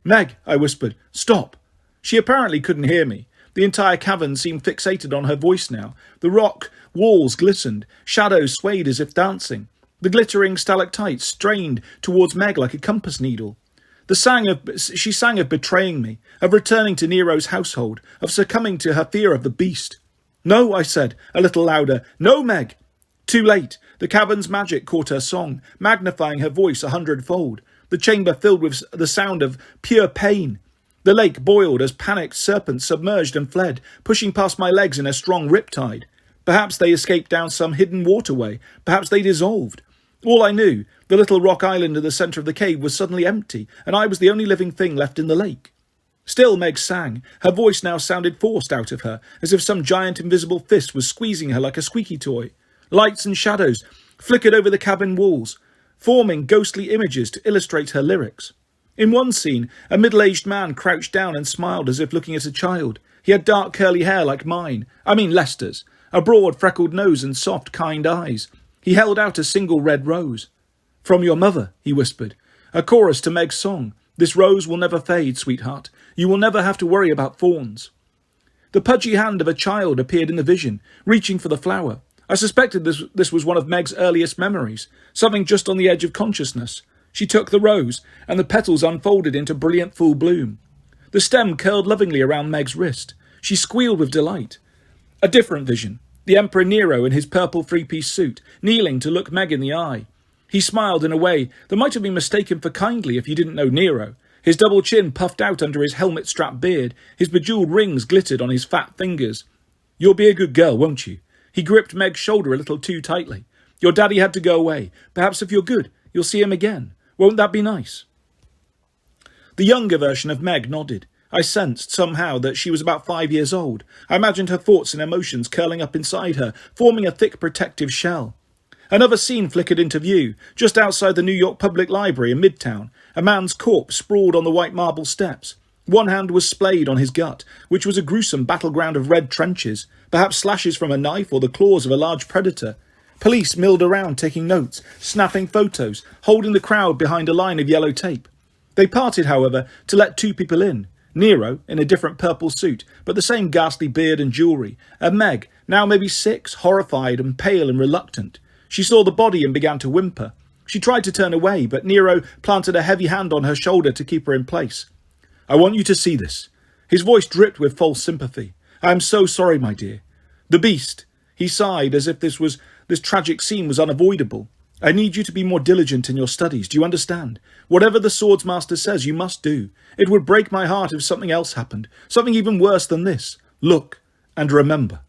Meg, I whispered, stop. She apparently couldn't hear me. The entire cavern seemed fixated on her voice now. The rock walls glistened, shadows swayed as if dancing. The glittering stalactites strained towards Meg like a compass needle. She sang of betraying me, of returning to Nero's household, of succumbing to her fear of the beast. No, I said, a little louder. No, Meg! Too late. The cavern's magic caught her song, magnifying her voice 100-fold. The chamber filled with the sound of pure pain. The lake boiled as panicked serpents submerged and fled, pushing past my legs in a strong riptide. Perhaps they escaped down some hidden waterway. Perhaps they dissolved. All I knew, the little rock island in the centre of the cave was suddenly empty, and I was the only living thing left in the lake. Still Meg sang. Her voice now sounded forced out of her, as if some giant invisible fist was squeezing her like a squeaky toy. Lights and shadows flickered over the cabin walls, forming ghostly images to illustrate her lyrics. In one scene, a middle-aged man crouched down and smiled as if looking at a child. He had dark curly hair like mine, Lester's, a broad freckled nose and soft, kind eyes. He held out a single red rose. From your mother, he whispered, a chorus to Meg's song. This rose will never fade, sweetheart. You will never have to worry about thorns. The pudgy hand of a child appeared in the vision, reaching for the flower. I suspected this was one of Meg's earliest memories, something just on the edge of consciousness. She took the rose, and the petals unfolded into brilliant full bloom. The stem curled lovingly around Meg's wrist. She squealed with delight. A different vision. The Emperor Nero in his purple three-piece suit, kneeling to look Meg in the eye. He smiled in a way that might have been mistaken for kindly if you didn't know Nero. His double chin puffed out under his helmet-strapped beard. His bejeweled rings glittered on his fat fingers. You'll be a good girl, won't you? He gripped Meg's shoulder a little too tightly. Your daddy had to go away. Perhaps if you're good, you'll see him again. Won't that be nice? The younger version of Meg nodded. I sensed, somehow, that she was about 5 years old. I imagined her thoughts and emotions curling up inside her, forming a thick protective shell. Another scene flickered into view, just outside the New York Public Library in Midtown. A man's corpse sprawled on the white marble steps. One hand was splayed on his gut, which was a gruesome battleground of red trenches, perhaps slashes from a knife or the claws of a large predator. Police milled around taking notes, snapping photos, holding the crowd behind a line of yellow tape. They parted, however, to let 2 people in. Nero, in a different purple suit, but the same ghastly beard and jewellery, and Meg, now maybe 6, horrified and pale and reluctant. She saw the body and began to whimper. She tried to turn away, but Nero planted a heavy hand on her shoulder to keep her in place. I want you to see this. His voice dripped with false sympathy. I am so sorry, my dear. The beast. He sighed as if this tragic scene was unavoidable. I need you to be more diligent in your studies, do you understand? Whatever the swordsmaster says, you must do. It would break my heart if something else happened, something even worse than this. Look and remember.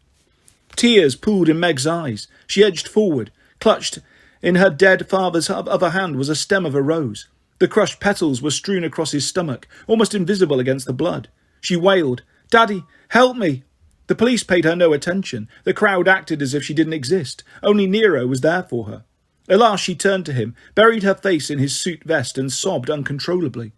Tears pooled in Meg's eyes. She edged forward. Clutched in her dead father's other hand was a stem of a rose. The crushed petals were strewn across his stomach, almost invisible against the blood. She wailed, Daddy, help me! The police paid her no attention. The crowd acted as if she didn't exist. Only Nero was there for her. At last she turned to him, buried her face in his suit vest and sobbed uncontrollably.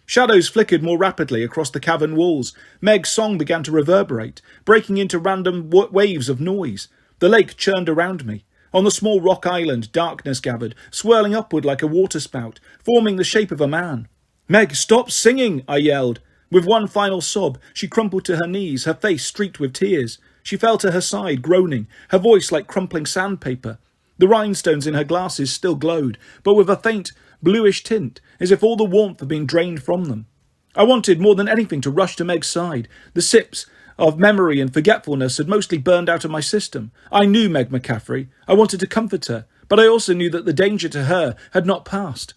Shadows flickered more rapidly across the cavern walls. Meg's song began to reverberate, breaking into random waves of noise. The lake churned around me. On the small rock island, darkness gathered, swirling upward like a waterspout, forming the shape of a man. Meg, stop singing, I yelled. With one final sob, she crumpled to her knees, her face streaked with tears. She fell to her side, groaning, her voice like crumpling sandpaper. The rhinestones in her glasses still glowed, but with a faint, bluish tint, as if all the warmth had been drained from them. I wanted more than anything to rush to Meg's side. The sips of memory and forgetfulness had mostly burned out of my system. I knew Meg McCaffrey. I wanted to comfort her, but I also knew that the danger to her had not passed.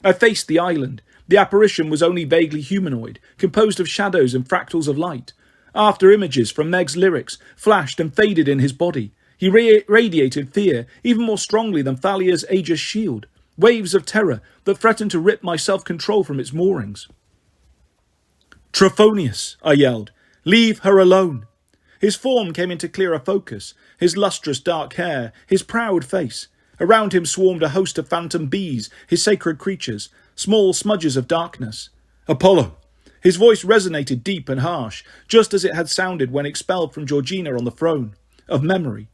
I faced the island. The apparition was only vaguely humanoid, composed of shadows and fractals of light. After images from Meg's lyrics flashed and faded in his body. He radiated fear, even more strongly than Thalia's Aegis shield. Waves of terror that threatened to rip my self-control from its moorings. Trophonius, I yelled. Leave her alone. His form came into clearer focus, his lustrous dark hair, his proud face. Around him swarmed a host of phantom bees, his sacred creatures, small smudges of darkness. Apollo. His voice resonated deep and harsh, just as it had sounded when expelled from Georgina on the throne. Of memory.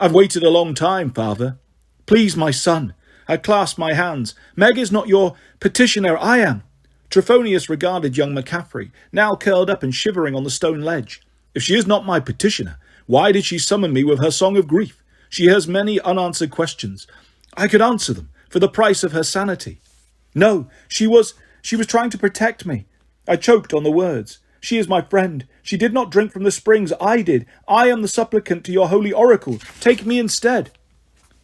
I've waited a long time, father. Please, my son. I clasped my hands. Meg is not your petitioner, I am. Trophonius regarded young McCaffrey, now curled up and shivering on the stone ledge. If she is not my petitioner, why did she summon me with her song of grief? She has many unanswered questions. I could answer them for the price of her sanity. No, she was trying to protect me. I choked on the words. She is my friend. She did not drink from the springs. I did. I am the supplicant to your holy oracle. Take me instead.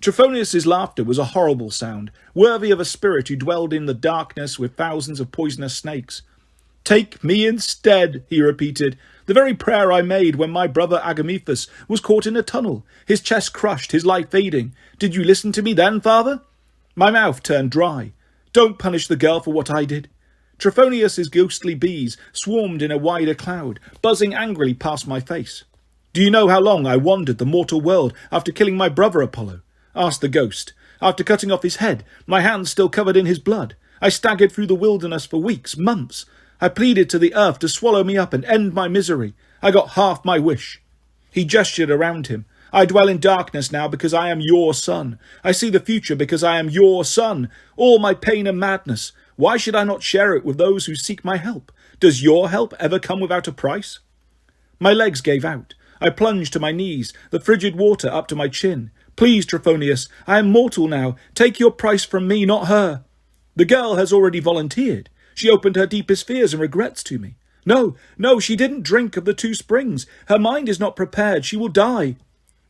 Trophonius's laughter was a horrible sound, worthy of a spirit who dwelled in the darkness with thousands of poisonous snakes. Take me instead, he repeated, the very prayer I made when my brother Agamethus was caught in a tunnel, his chest crushed, his life fading. Did you listen to me then, father? My mouth turned dry. Don't punish the girl for what I did. Trophonius's ghostly bees swarmed in a wider cloud, buzzing angrily past my face. Do you know how long I wandered the mortal world after killing my brother Apollo? Asked the ghost. After cutting off his head, my hands still covered in his blood, I staggered through the wilderness for weeks, months. I pleaded to the earth to swallow me up and end my misery. I got half my wish. He gestured around him. I dwell in darkness now because I am your son. I see the future because I am your son. All my pain and madness. Why should I not share it with those who seek my help? Does your help ever come without a price? My legs gave out. I plunged to my knees, the frigid water up to my chin. Please, Trophonius, I am mortal now. Take your price from me, not her. The girl has already volunteered. She opened her deepest fears and regrets to me. No, she didn't drink of the 2 springs. Her mind is not prepared. She will die.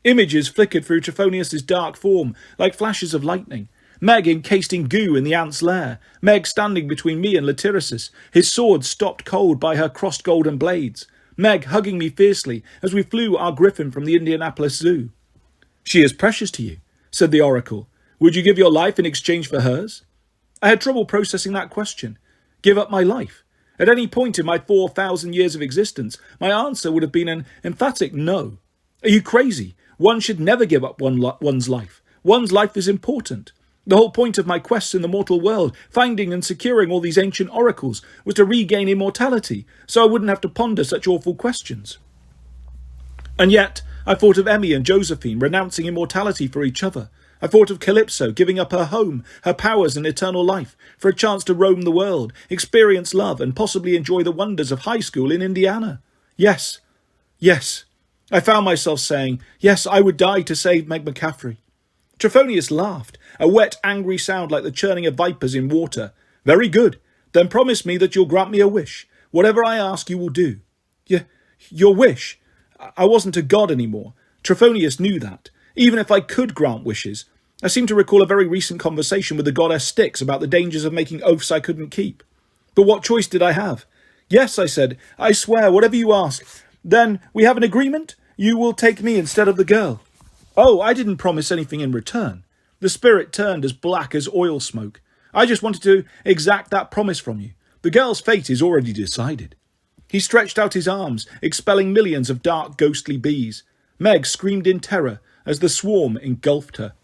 Images flickered through Trophonius's dark form like flashes of lightning. Meg encased in goo in the ant's lair. Meg standing between me and Latyrisus, his sword stopped cold by her crossed golden blades. Meg hugging me fiercely as we flew our griffin from the Indianapolis Zoo. She is precious to you, said the oracle. Would you give your life in exchange for hers? I had trouble processing that question. Give up my life? At any point in my 4,000 years of existence, my answer would have been an emphatic no. Are you crazy? One should never give up one's life. One's life is important. The whole point of my quest in the mortal world, finding and securing all these ancient oracles, was to regain immortality, so I wouldn't have to ponder such awful questions. And yet, I thought of Emmy and Josephine renouncing immortality for each other. I thought of Calypso giving up her home, her powers and eternal life, for a chance to roam the world, experience love, and possibly enjoy the wonders of high school in Indiana. Yes. I found myself saying, yes, I would die to save Meg McCaffrey. Trophonius laughed, a wet, angry sound like the churning of vipers in water. Very good. Then promise me that you'll grant me a wish. Whatever I ask, you will do. Your wish? I wasn't a god anymore. Trophonius knew that. Even if I could grant wishes, I seem to recall a very recent conversation with the goddess Styx about the dangers of making oaths I couldn't keep. But what choice did I have? Yes, I said, I swear, whatever you ask. Then we have an agreement? You will take me instead of the girl. Oh, I didn't promise anything in return. The spirit turned as black as oil smoke. I just wanted to exact that promise from you. The girl's fate is already decided. He stretched out his arms, expelling millions of dark, ghostly bees. Meg screamed in terror as the swarm engulfed her.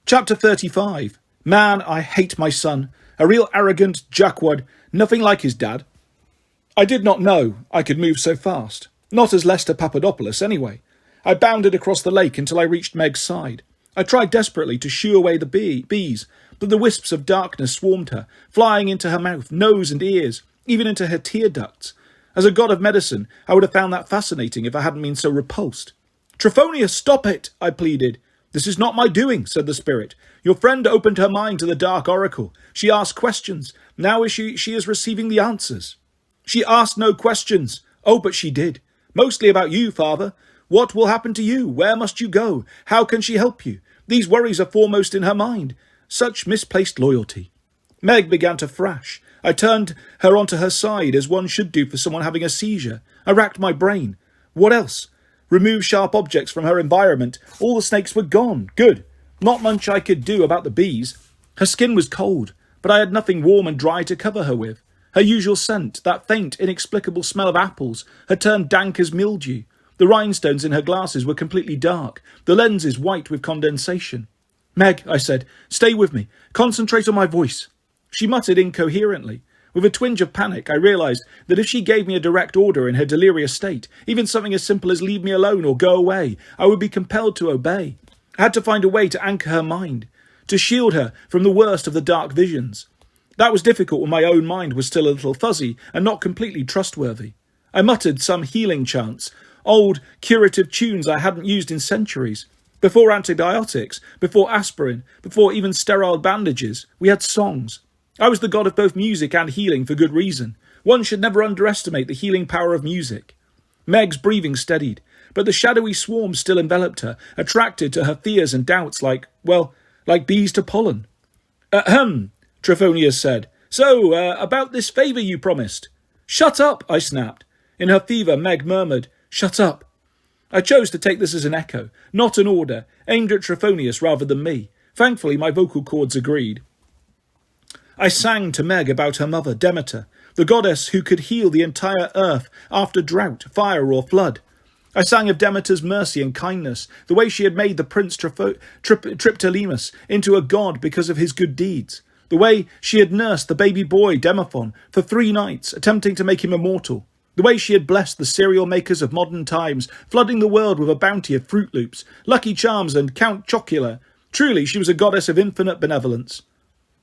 Chapter 35. Man, I hate my son. A real arrogant jackwad, nothing like his dad. I did not know I could move so fast. Not as Lester Papadopoulos, anyway. I bounded across the lake until I reached Meg's side. I tried desperately to shoo away the bees, but the wisps of darkness swarmed her, flying into her mouth, nose and ears, even into her tear ducts. As a god of medicine, I would have found that fascinating if I hadn't been so repulsed. Trophonius, stop it, I pleaded. This is not my doing, said the spirit. Your friend opened her mind to the dark oracle. She asked questions. Now she is receiving the answers. She asked no questions. Oh, but she did. Mostly about you, father. What will happen to you? Where must you go? How can she help you? These worries are foremost in her mind. Such misplaced loyalty. Meg began to thrash. I turned her onto her side, as one should do for someone having a seizure. I racked my brain. What else? Remove sharp objects from her environment. All the snakes were gone. Good. Not much I could do about the bees. Her skin was cold, but I had nothing warm and dry to cover her with. Her usual scent, that faint, inexplicable smell of apples, had turned dank as mildew. The rhinestones in her glasses were completely dark, the lenses white with condensation. Meg, I said, stay with me. Concentrate on my voice. She muttered incoherently. With a twinge of panic, I realised that if she gave me a direct order in her delirious state, even something as simple as leave me alone or go away, I would be compelled to obey. I had to find a way to anchor her mind, to shield her from the worst of the dark visions. That was difficult when my own mind was still a little fuzzy and not completely trustworthy. I muttered some healing chants, old curative tunes I hadn't used in centuries. Before antibiotics, before aspirin, before even sterile bandages, we had songs. I was the god of both music and healing for good reason. One should never underestimate the healing power of music. Meg's breathing steadied, but the shadowy swarm still enveloped her, attracted to her fears and doubts like bees to pollen. Ahem, Trophonius said. So, about this favour you promised. Shut up, I snapped. In her fever, Meg murmured, Shut up. I chose to take this as an echo, not an order, aimed at Trophonius rather than me. Thankfully, my vocal cords agreed. I sang to Meg about her mother, Demeter, the goddess who could heal the entire earth after drought, fire or flood. I sang of Demeter's mercy and kindness, the way she had made the prince Triptolemus into a god because of his good deeds, the way she had nursed the baby boy Demophon for 3 nights, attempting to make him immortal, the way she had blessed the cereal makers of modern times, flooding the world with a bounty of Fruit Loops, Lucky Charms and Count Chocula. Truly, she was a goddess of infinite benevolence.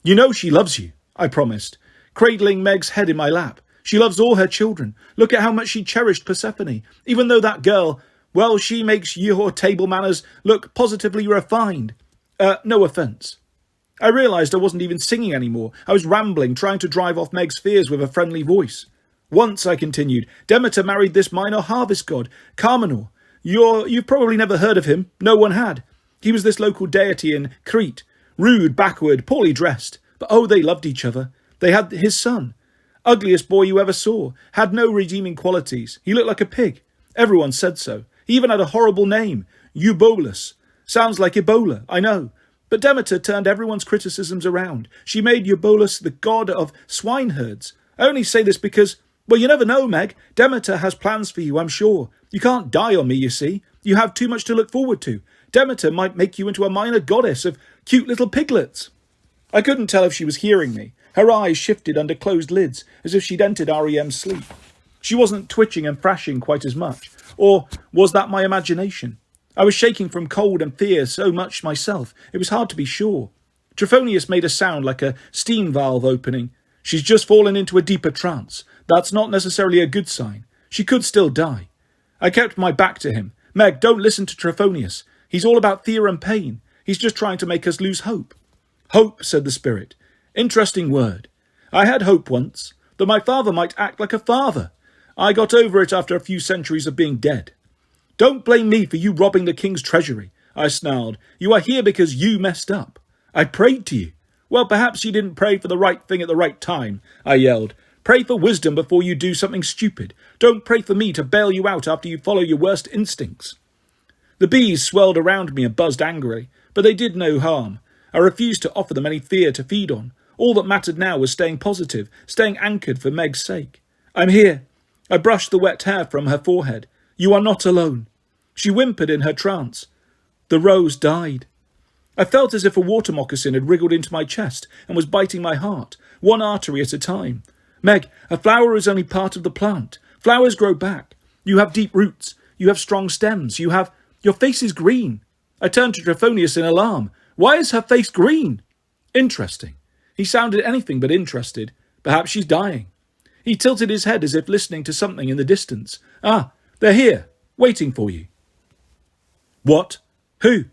You know she loves you, I promised, cradling Meg's head in my lap. She loves all her children. Look at how much she cherished Persephone, even though that girl, well, she makes your table manners look positively refined. No offence. I realised I wasn't even singing anymore. I was rambling, trying to drive off Meg's fears with a friendly voice. Once, I continued, Demeter married this minor harvest god, Carmenor. You've probably never heard of him. No one had. He was this local deity in Crete. Rude, backward, poorly dressed. But oh, they loved each other. They had his son. Ugliest boy you ever saw. Had no redeeming qualities. He looked like a pig. Everyone said so. He even had a horrible name. Eubolus. Sounds like Ebola, I know. But Demeter turned everyone's criticisms around. She made Eubolus the god of swineherds. I only say this because, well, you never know, Meg. Demeter has plans for you, I'm sure. You can't die on me, you see. You have too much to look forward to. Demeter might make you into a minor goddess of cute little piglets. I couldn't tell if she was hearing me. Her eyes shifted under closed lids, as if she'd entered REM's sleep. She wasn't twitching and thrashing quite as much. Or was that my imagination? I was shaking from cold and fear so much myself, it was hard to be sure. Trophonius made a sound like a steam valve opening. She's just fallen into a deeper trance. That's not necessarily a good sign. She could still die. I kept my back to him. Meg, don't listen to Trophonius. He's all about fear and pain. He's just trying to make us lose hope. Hope, said the spirit. Interesting word. I had hope once, that my father might act like a father. I got over it after a few centuries of being dead. Don't blame me for you robbing the king's treasury, I snarled. You are here because you messed up. I prayed to you. Well, perhaps you didn't pray for the right thing at the right time, I yelled. Pray for wisdom before you do something stupid. Don't pray for me to bail you out after you follow your worst instincts. The bees swirled around me and buzzed angrily, but they did no harm. I refused to offer them any fear to feed on. All that mattered now was staying positive, staying anchored for Meg's sake. I'm here. I brushed the wet hair from her forehead. You are not alone. She whimpered in her trance. The rose died. I felt as if a water moccasin had wriggled into my chest and was biting my heart, one artery at a time. Meg, a flower is only part of the plant. Flowers grow back. You have deep roots. You have strong stems. Your face is green. I turned to Trophonius in alarm. Why is her face green? Interesting. He sounded anything but interested. Perhaps she's dying. He tilted his head as if listening to something in the distance. Ah, they're here, waiting for you. What? Who?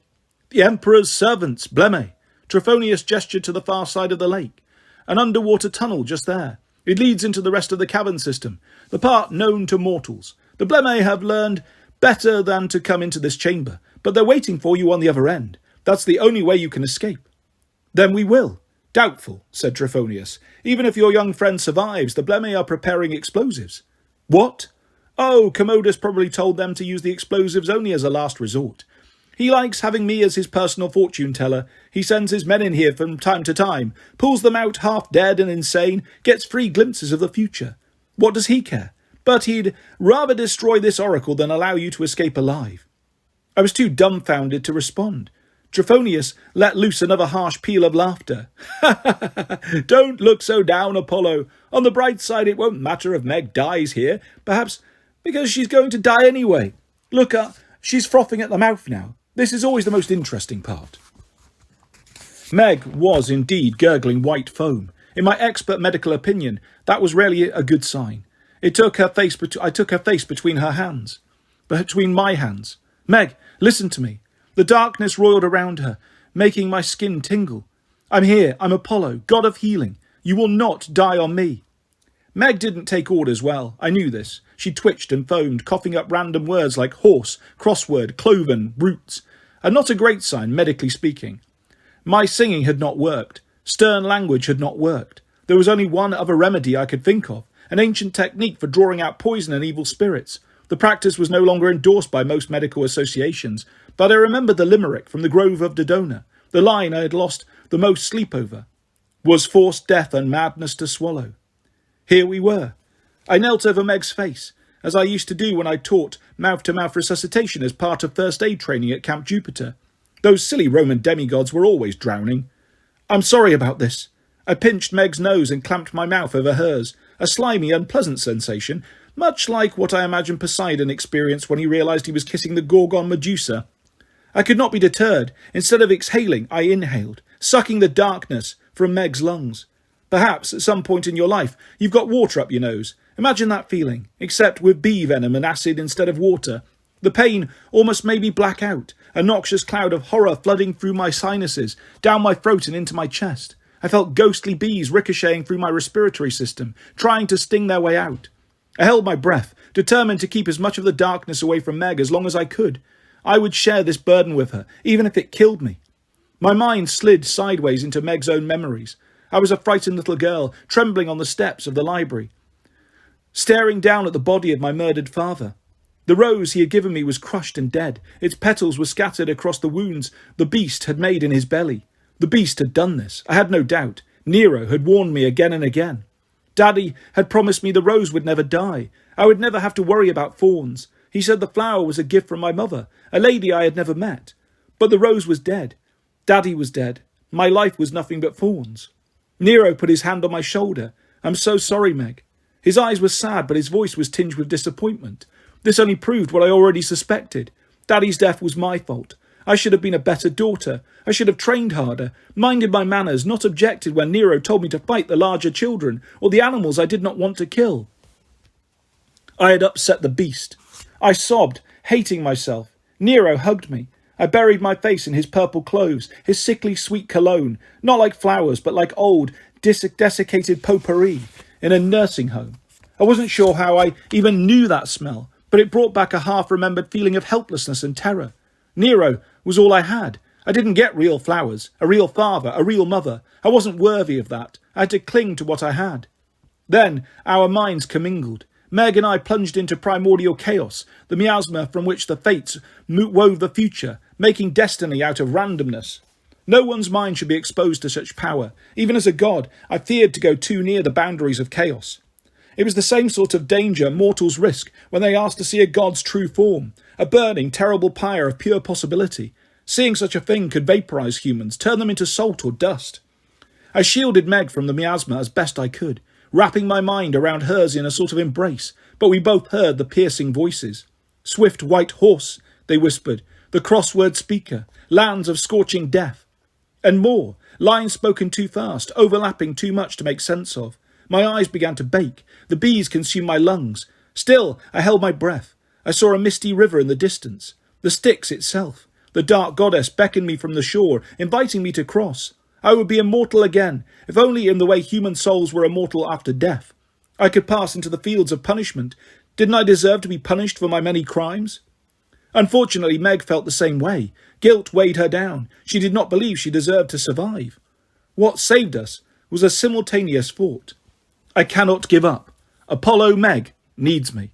The Emperor's servants, Bleme. Trophonius gestured to the far side of the lake. An underwater tunnel just there. It leads into the rest of the cavern system, the part known to mortals. The Bleme have learned better than to come into this chamber, but they're waiting for you on the other end. That's the only way you can escape. Then we will. Doubtful, said Trophonius. Even if your young friend survives, the Bleme are preparing explosives. What? Oh, Commodus probably told them to use the explosives only as a last resort. He likes having me as his personal fortune teller. He sends his men in here from time to time, pulls them out half dead and insane, gets free glimpses of the future. What does he care? But he'd rather destroy this oracle than allow you to escape alive. I was too dumbfounded to respond. Trophonius let loose another harsh peal of laughter. Don't look so down, Apollo. On the bright side, it won't matter if Meg dies here, perhaps because she's going to die anyway. Look, she's frothing at the mouth now. This is always the most interesting part. Meg was indeed gurgling white foam. In my expert medical opinion, that was rarely a good sign. I took her face between her hands, between my hands. Meg, listen to me. The darkness roiled around her, making my skin tingle. I'm here. I'm Apollo, god of healing. You will not die on me. Meg didn't take orders well. I knew this. She twitched and foamed, coughing up random words like horse, crossword, cloven, roots. And not a great sign, medically speaking. My singing had not worked. Stern language had not worked. There was only one other remedy I could think of, an ancient technique for drawing out poison and evil spirits. The practice was no longer endorsed by most medical associations, but I remembered the limerick from the Grove of Dodona, the line I had lost the most sleep over. Was forced death and madness to swallow. Here we were. I knelt over Meg's face, as I used to do when I taught mouth-to-mouth resuscitation as part of first aid training at Camp Jupiter. Those silly Roman demigods were always drowning. I'm sorry about this. I pinched Meg's nose and clamped my mouth over hers, a slimy, unpleasant sensation, much like what I imagine Poseidon experienced when he realised he was kissing the Gorgon Medusa. I could not be deterred. Instead of exhaling, I inhaled, sucking the darkness from Meg's lungs. Perhaps at some point in your life you've got water up your nose. Imagine that feeling, except with bee venom and acid instead of water. The pain almost made me black out, a noxious cloud of horror flooding through my sinuses, down my throat and into my chest. I felt ghostly bees ricocheting through my respiratory system, trying to sting their way out. I held my breath, determined to keep as much of the darkness away from Meg as long as I could. I would share this burden with her, even if it killed me. My mind slid sideways into Meg's own memories. I was a frightened little girl, trembling on the steps of the library, staring down at the body of my murdered father. The rose he had given me was crushed and dead. Its petals were scattered across the wounds the beast had made in his belly. The beast had done this, I had no doubt. Nero had warned me again and again. Daddy had promised me the rose would never die. I would never have to worry about thorns. He said the flower was a gift from my mother, a lady I had never met. But the rose was dead. Daddy was dead. My life was nothing but thorns. Nero put his hand on my shoulder. I'm so sorry, Meg. His eyes were sad, but his voice was tinged with disappointment. This only proved what I already suspected. Daddy's death was my fault. I should have been a better daughter. I should have trained harder, minded my manners, not objected when Nero told me to fight the larger children or the animals I did not want to kill. I had upset the beast. I sobbed, hating myself. Nero hugged me. I buried my face in his purple clothes, his sickly sweet cologne, not like flowers, but like old, desiccated potpourri in a nursing home. I wasn't sure how I even knew that smell, but it brought back a half-remembered feeling of helplessness and terror. Nero was all I had. I didn't get real flowers, a real father, a real mother. I wasn't worthy of that. I had to cling to what I had. Then our minds commingled. Meg and I plunged into primordial chaos, the miasma from which the fates wove the future, making destiny out of randomness. No one's mind should be exposed to such power. Even as a god, I feared to go too near the boundaries of chaos. It was the same sort of danger mortals risk when they ask to see a god's true form, a burning, terrible pyre of pure possibility. Seeing such a thing could vaporize humans, turn them into salt or dust. I shielded Meg from the miasma as best I could, wrapping my mind around hers in a sort of embrace, but we both heard the piercing voices. Swift white horse, they whispered, the crossword speaker, lands of scorching death. And more, lines spoken too fast, overlapping too much to make sense of. My eyes began to bake, the bees consumed my lungs. Still, I held my breath. I saw a misty river in the distance. The Styx itself. The dark goddess beckoned me from the shore, inviting me to cross. I would be immortal again, if only in the way human souls were immortal after death. I could pass into the fields of punishment. Didn't I deserve to be punished for my many crimes? Unfortunately, Meg felt the same way. Guilt weighed her down. She did not believe she deserved to survive. What saved us was a simultaneous thought. I cannot give up. Apollo Meg needs me.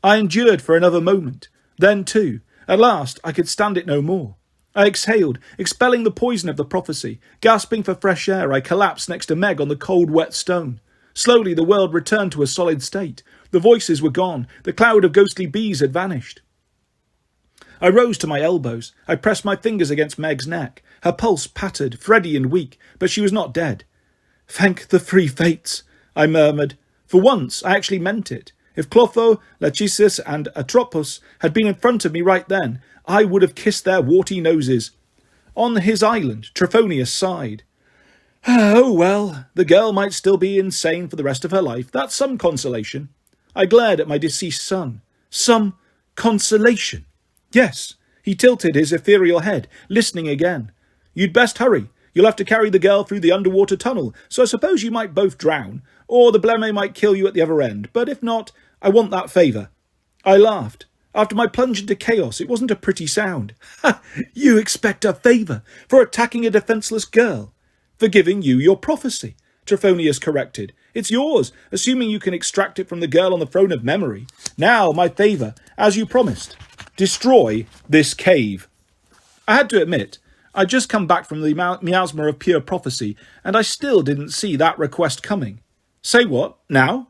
I endured for another moment. Then, too, at last I could stand it no more. I exhaled, expelling the poison of the prophecy. Gasping for fresh air, I collapsed next to Meg on the cold, wet stone. Slowly the world returned to a solid state. The voices were gone. The cloud of ghostly bees had vanished. I rose to my elbows. I pressed my fingers against Meg's neck. Her pulse pattered, thready and weak, but she was not dead. Thank the three fates, I murmured. For once, I actually meant it. If Clotho, Lachesis, and Atropos had been in front of me right then, I would have kissed their warty noses. On his island, Trophonius sighed. Oh, well, the girl might still be insane for the rest of her life. That's some consolation. I glared at my deceased son. Some consolation. Yes, he tilted his ethereal head, listening again. You'd best hurry. You'll have to carry the girl through the underwater tunnel, so I suppose you might both drown, or the bleme might kill you at the other end, but if not, I want that favour. I laughed. After my plunge into chaos, it wasn't a pretty sound. Ha! You expect a favour for attacking a defenceless girl? For giving you your prophecy, Trophonius corrected. It's yours, assuming you can extract it from the girl on the throne of memory. Now, my favour, as you promised. Destroy this cave. I had to admit, I'd just come back from the miasma of pure prophecy, and I still didn't see that request coming. Say what? Now?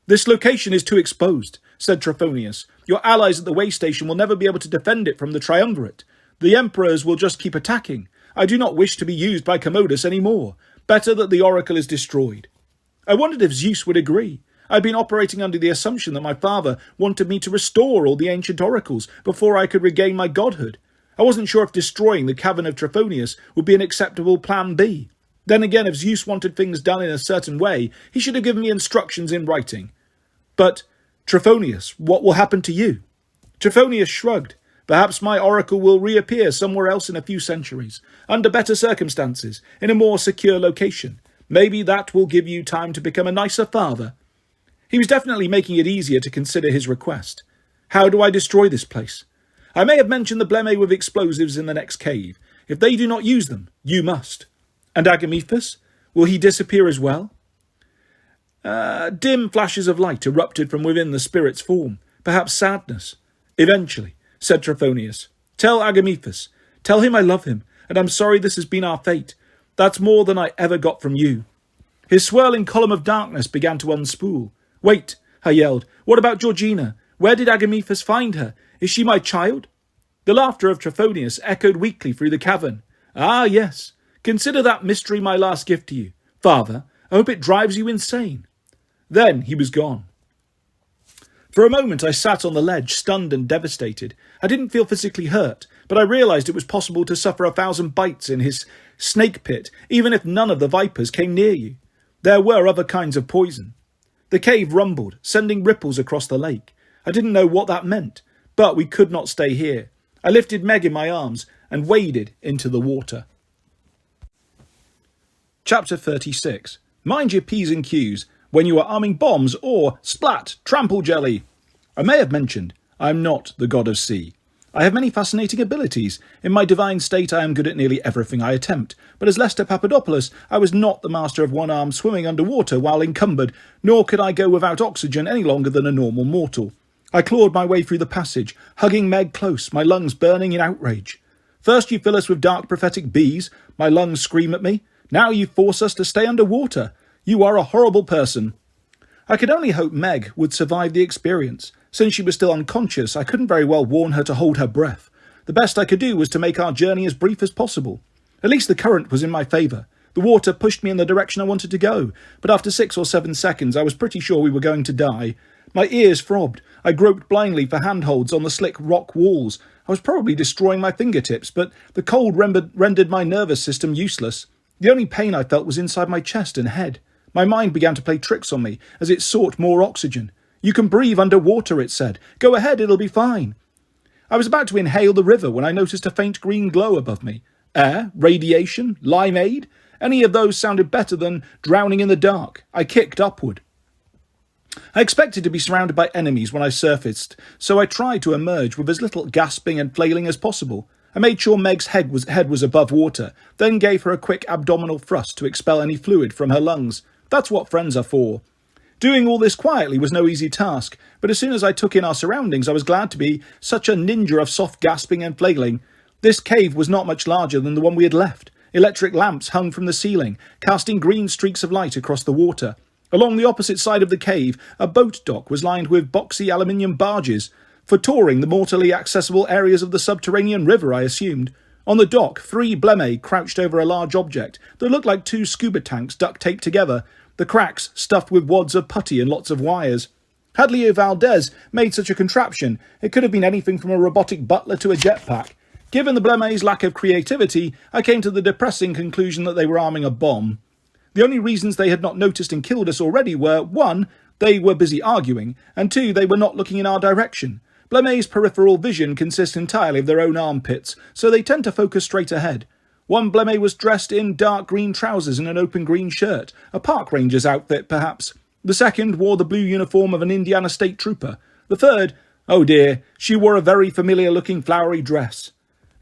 This location is too exposed, said Trophonius. Your allies at the way station will never be able to defend it from the triumvirate. The emperors will just keep attacking. I do not wish to be used by Commodus any more. Better that the oracle is destroyed. I wondered if Zeus would agree. I'd been operating under the assumption that my father wanted me to restore all the ancient oracles before I could regain my godhood. I wasn't sure if destroying the cavern of Trophonius would be an acceptable plan B. Then again, if Zeus wanted things done in a certain way, he should have given me instructions in writing. But, Trophonius, what will happen to you? Trophonius shrugged. Perhaps my oracle will reappear somewhere else in a few centuries, under better circumstances, in a more secure location. Maybe that will give you time to become a nicer father. He was definitely making it easier to consider his request. How do I destroy this place? I may have mentioned the bleme with explosives in the next cave. If they do not use them, you must. And Agamephis? Will he disappear as well? Dim flashes of light erupted from within the spirit's form. Perhaps sadness. Eventually, said Trophonius. Tell Agamephis. Tell him I love him, and I'm sorry this has been our fate. That's more than I ever got from you. His swirling column of darkness began to unspool. Wait, I yelled. What about Georgina? Where did Agamephis find her? Is she my child? The laughter of Trophonius echoed weakly through the cavern. Ah, yes. Consider that mystery my last gift to you. Father, I hope it drives you insane. Then he was gone. For a moment I sat on the ledge, stunned and devastated. I didn't feel physically hurt, but I realised it was possible to suffer 1,000 bites in his snake pit, even if none of the vipers came near you. There were other kinds of poison. The cave rumbled, sending ripples across the lake. I didn't know what that meant, but we could not stay here. I lifted Meg in my arms and waded into the water. Chapter 36. Mind your P's and Q's when you are arming bombs or, splat, trample jelly. I may have mentioned, I am not the god of sea. I have many fascinating abilities. In my divine state I am good at nearly everything I attempt, but as Lester Papadopoulos, I was not the master of one arm swimming underwater while encumbered, nor could I go without oxygen any longer than a normal mortal. I clawed my way through the passage, hugging Meg close, my lungs burning in outrage. First you fill us with dark prophetic bees, my lungs scream at me. Now you force us to stay underwater. You are a horrible person. I could only hope Meg would survive the experience. Since she was still unconscious, I couldn't very well warn her to hold her breath. The best I could do was to make our journey as brief as possible. At least the current was in my favour. The water pushed me in the direction I wanted to go, but after 6 or 7 seconds I was pretty sure we were going to die. My ears throbbed. I groped blindly for handholds on the slick rock walls. I was probably destroying my fingertips, but the cold rendered my nervous system useless. The only pain I felt was inside my chest and head. My mind began to play tricks on me as it sought more oxygen. You can breathe underwater, it said. Go ahead, it'll be fine. I was about to inhale the river when I noticed a faint green glow above me. Air? Radiation? Limeade? Any of those sounded better than drowning in the dark. I kicked upward. I expected to be surrounded by enemies when I surfaced, so I tried to emerge with as little gasping and flailing as possible. I made sure Meg's head was above water, then gave her a quick abdominal thrust to expel any fluid from her lungs. That's what friends are for. Doing all this quietly was no easy task, but as soon as I took in our surroundings, I was glad to be such a ninja of soft gasping and flailing. This cave was not much larger than the one we had left. Electric lamps hung from the ceiling, casting green streaks of light across the water. Along the opposite side of the cave, a boat dock was lined with boxy aluminium barges, for touring the mortally accessible areas of the subterranean river, I assumed. On the dock, 3 bleme crouched over a large object that looked like 2 scuba tanks duct-taped together, the cracks stuffed with wads of putty and lots of wires. Had Leo Valdez made such a contraption, it could have been anything from a robotic butler to a jetpack. Given the bleme's lack of creativity, I came to the depressing conclusion that they were arming a bomb. The only reasons they had not noticed and killed us already were, 1, They were busy arguing, and 2, they were not looking in our direction. Blemay's peripheral vision consists entirely of their own armpits, so they tend to focus straight ahead. One Blemay was dressed in dark green trousers and an open green shirt, a park ranger's outfit perhaps. The second wore the blue uniform of an Indiana state trooper. The third, oh dear, she wore a very familiar-looking flowery dress.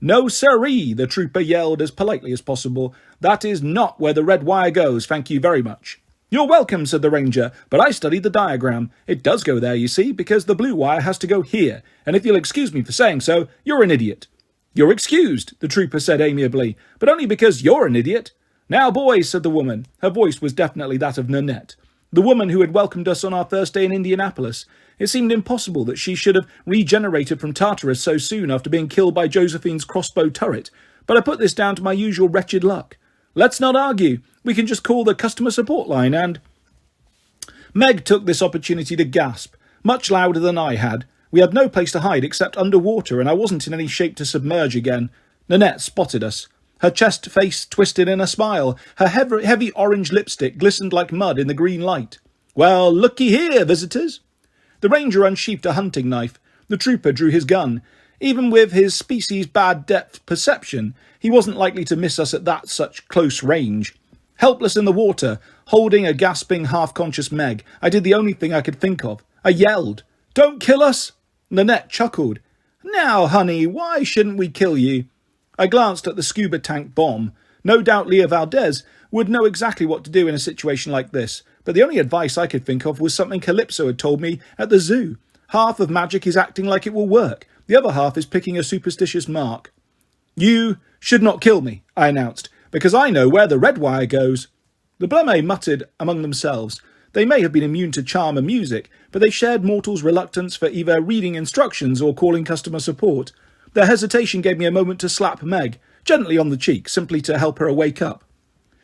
"No siree," the trooper yelled as politely as possible. "That is not where the red wire goes, thank you very much." "You're welcome," said the ranger, "but I studied the diagram. It does go there, you see, because the blue wire has to go here, and if you'll excuse me for saying so, you're an idiot." "You're excused," the trooper said amiably, "but only because you're an idiot." "Now, boys," said the woman. Her voice was definitely that of Nanette, the woman who had welcomed us on our first day in Indianapolis. It seemed impossible that she should have regenerated from Tartarus so soon after being killed by Josephine's crossbow turret, but I put this down to my usual wretched luck. "Let's not argue. We can just call the customer support line and—" Meg took this opportunity to gasp, much louder than I had. We had no place to hide except underwater, and I wasn't in any shape to submerge again. Nanette spotted us. Her chest face twisted in a smile. Her heavy orange lipstick glistened like mud in the green light. "Well, looky here, visitors." The ranger unsheathed a hunting knife. The trooper drew his gun. Even with his species' bad depth perception, he wasn't likely to miss us at such close range. Helpless in the water, holding a gasping, half-conscious Meg, I did the only thing I could think of. I yelled, "Don't kill us!" Nanette chuckled. "Now, honey, why shouldn't we kill you?" I glanced at the scuba tank bomb. No doubt Leah Valdez would know exactly what to do in a situation like this, but the only advice I could think of was something Calypso had told me at the zoo. Half of magic is acting like it will work. The other half is picking a superstitious mark. "You should not kill me," I announced, "because I know where the red wire goes." The Blemay muttered among themselves. They may have been immune to charm and music, but they shared mortals' reluctance for either reading instructions or calling customer support. Their hesitation gave me a moment to slap Meg, gently on the cheek, simply to help her wake up.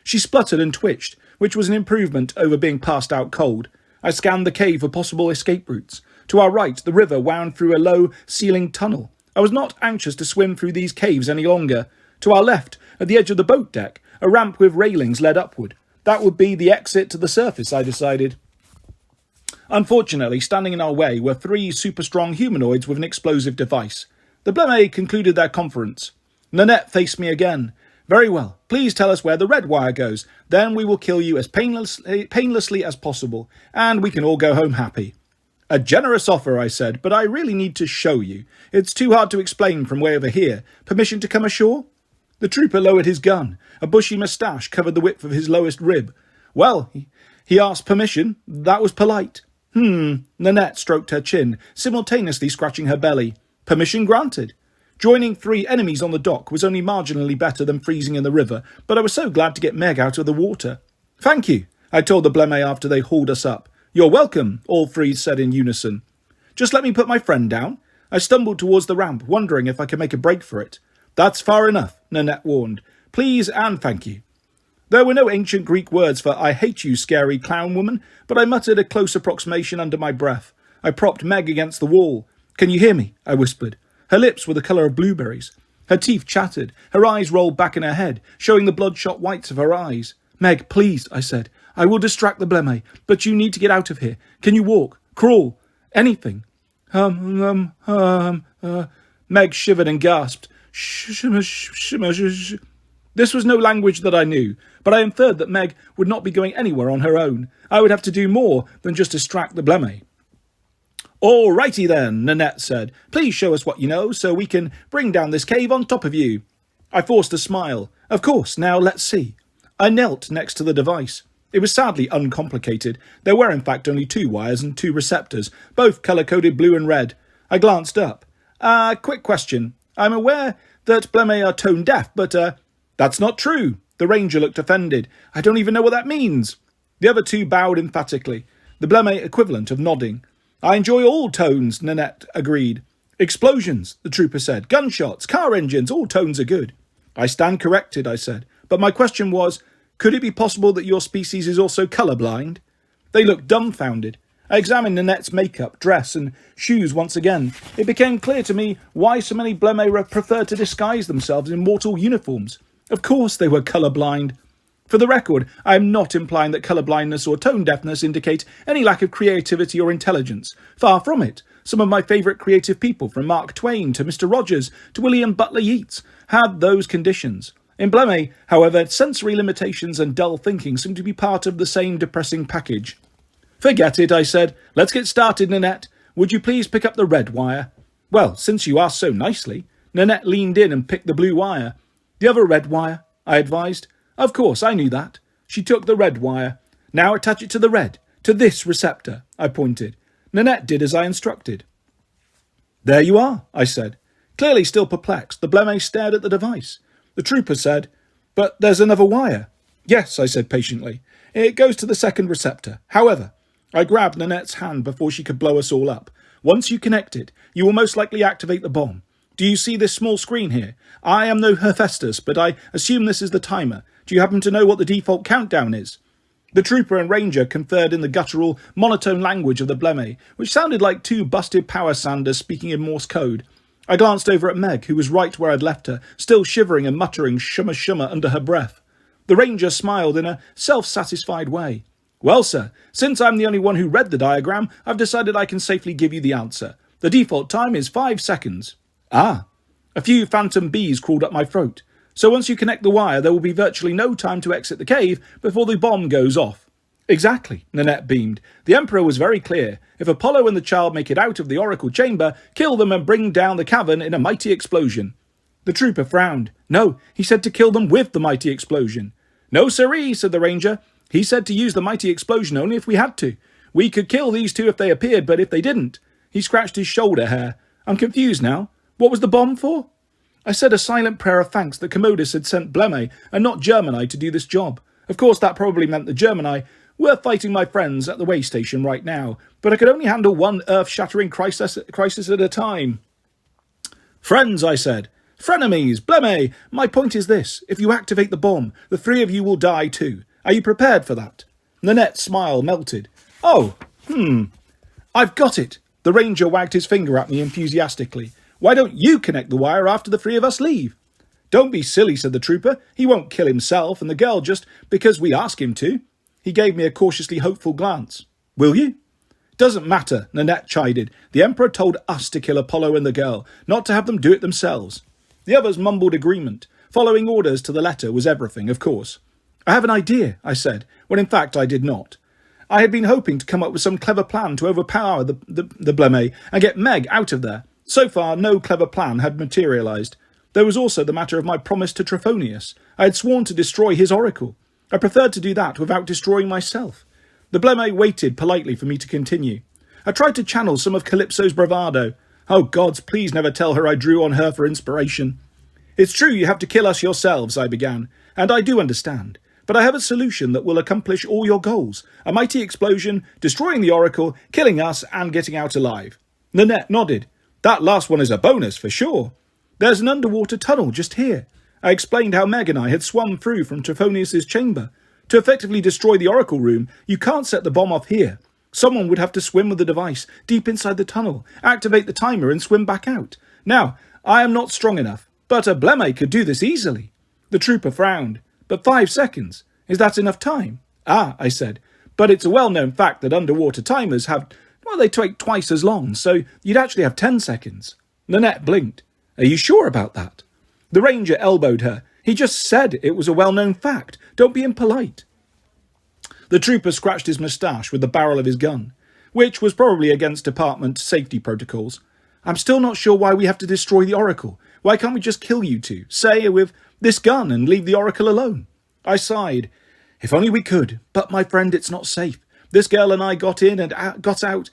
She spluttered and twitched, which was an improvement over being passed out cold. I scanned the cave for possible escape routes. To our right, the river wound through a low-ceilinged tunnel. I was not anxious to swim through these caves any longer. To our left, at the edge of the boat deck, a ramp with railings led upward. That would be the exit to the surface, I decided. Unfortunately, standing in our way were 3 super-strong humanoids with an explosive device. The Blemay concluded their conference. Nanette faced me again. "Very well. Please tell us where the red wire goes. Then we will kill you as painlessly as possible, and we can all go home happy." "A generous offer," I said, "but I really need to show you. It's too hard to explain from way over here. Permission to come ashore?" The trooper lowered his gun. A bushy moustache covered the width of his lowest rib. "Well, he asked permission. That was polite." Nanette stroked her chin, simultaneously scratching her belly. "Permission granted." Joining 3 enemies on the dock was only marginally better than freezing in the river, but I was so glad to get Meg out of the water. "Thank you," I told the Blemay after they hauled us up. "You're welcome," all 3 said in unison. "Just let me put my friend down." I stumbled towards the ramp, wondering if I could make a break for it. "That's far enough," Nanette warned. "Please and thank you." There were no ancient Greek words for "I hate you, scary clown woman," but I muttered a close approximation under my breath. I propped Meg against the wall. "Can you hear me?" I whispered. Her lips were the colour of blueberries. Her teeth chattered. Her eyes rolled back in her head, showing the bloodshot whites of her eyes. "Meg, please," I said. "I will distract the Blemay, but you need to get out of here. Can you walk? Crawl? Anything?" Meg shivered and gasped. This was no language that I knew, but I inferred that Meg would not be going anywhere on her own. I would have to do more than just distract the Blemay. "All righty then," Nanette said. "Please show us what you know, so we can bring down this cave on top of you." I forced a smile. "Of course, now let's see." I knelt next to the device. It was sadly uncomplicated. There were in fact only 2 wires and 2 receptors, both colour-coded blue and red. I glanced up. Quick question. I'm aware that Blemay are tone-deaf, but, That's not true." The ranger looked offended. "I don't even know what that means." The other 2 bowed emphatically, the Blemay equivalent of nodding. "I enjoy all tones," Nanette agreed. "Explosions," the trooper said. "Gunshots, car engines, all tones are good." "I stand corrected," I said. "But my question was, could it be possible that your species is also colour-blind?" They looked dumbfounded. I examined Nanette's makeup, dress, and shoes once again. It became clear to me why so many Blemay preferred to disguise themselves in mortal uniforms. Of course they were colour-blind. For the record, I am not implying that colourblindness or tone deafness indicate any lack of creativity or intelligence. Far from it. Some of my favourite creative people, from Mark Twain to Mr. Rogers to William Butler Yeats, have those conditions. In Bleme, however, sensory limitations and dull thinking seem to be part of the same depressing package. Forget it, I said. Let's get started, Nanette. Would you please pick up the red wire? Well, since you asked so nicely. Nanette leaned in and picked the blue wire. The other red wire, I advised. Of course, I knew that. She took the red wire. Now attach it to the red, to this receptor, I pointed. Nanette did as I instructed. There you are, I said. Clearly still perplexed, the Bleme stared at the device. The trooper said, But there's another wire. Yes, I said patiently. It goes to the second receptor. However, I grabbed Nanette's hand before she could blow us all up. Once you connect it, you will most likely activate the bomb. Do you see this small screen here? I am no Hephaestus, but I assume this is the timer. Do you happen to know what the default countdown is? The trooper and ranger conferred in the guttural, monotone language of the Bleme, which sounded like two busted power sanders speaking in Morse code. I glanced over at Meg, who was right where I'd left her, still shivering and muttering shumma shumma under her breath. The ranger smiled in a self-satisfied way. Well, sir, since I'm the only one who read the diagram, I've decided I can safely give you the answer. The default time is 5 seconds. Ah. A few phantom bees crawled up my throat. So once you connect the wire, there will be virtually no time to exit the cave before the bomb goes off. Exactly, Nanette beamed. The Emperor was very clear. If Apollo and the child make it out of the oracle chamber, kill them and bring down the cavern in a mighty explosion. The trooper frowned. No, he said to kill them with the mighty explosion. No, sirree, said the ranger. He said to use the mighty explosion only if we had to. We could kill these two if they appeared, but if they didn't. He scratched his shoulder hair. I'm confused now. What was the bomb for? I said a silent prayer of thanks that Commodus had sent Bleme and not Germani to do this job. Of course, that probably meant the Germani were fighting my friends at the way station right now, but I could only handle one earth-shattering crisis at a time. Friends, I said. Frenemies, Bleme, my point is this. If you activate the bomb, the three of you will die too. Are you prepared for that? Nanette's smile melted. Oh, I've got it. The ranger wagged his finger at me enthusiastically. Why don't you connect the wire after the three of us leave? Don't be silly, said the trooper. He won't kill himself and the girl just because we ask him to. He gave me a cautiously hopeful glance. Will you? Doesn't matter, Nanette chided. The Emperor told us to kill Apollo and the girl, not to have them do it themselves. The others mumbled agreement. Following orders to the letter was everything, of course. I have an idea, I said, when in fact I did not. I had been hoping to come up with some clever plan to overpower the Bleme and get Meg out of there. So far, no clever plan had materialised. There was also the matter of my promise to Trophonius. I had sworn to destroy his oracle. I preferred to do that without destroying myself. The Bleme waited politely for me to continue. I tried to channel some of Calypso's bravado. Oh, gods, please never tell her I drew on her for inspiration. It's true you have to kill us yourselves, I began, and I do understand. But I have a solution that will accomplish all your goals. A mighty explosion, destroying the oracle, killing us, and getting out alive. Nanette nodded. That last one is a bonus, for sure. There's an underwater tunnel just here. I explained how Meg and I had swum through from Trophonius's chamber. To effectively destroy the oracle room, you can't set the bomb off here. Someone would have to swim with the device deep inside the tunnel, activate the timer and swim back out. Now, I am not strong enough, but a Bleme could do this easily. The trooper frowned. But 5 seconds, is that enough time? Ah, I said, but it's a well-known fact that underwater timers have... Well, they take twice as long, so you'd actually have 10 seconds. Nanette blinked. Are you sure about that? The ranger elbowed her. He just said it was a well-known fact. Don't be impolite. The trooper scratched his moustache with the barrel of his gun, which was probably against department safety protocols. I'm still not sure why we have to destroy the oracle. Why can't we just kill you two, say, with this gun and leave the oracle alone? I sighed. If only we could. But, my friend, it's not safe. This girl and I got in and got out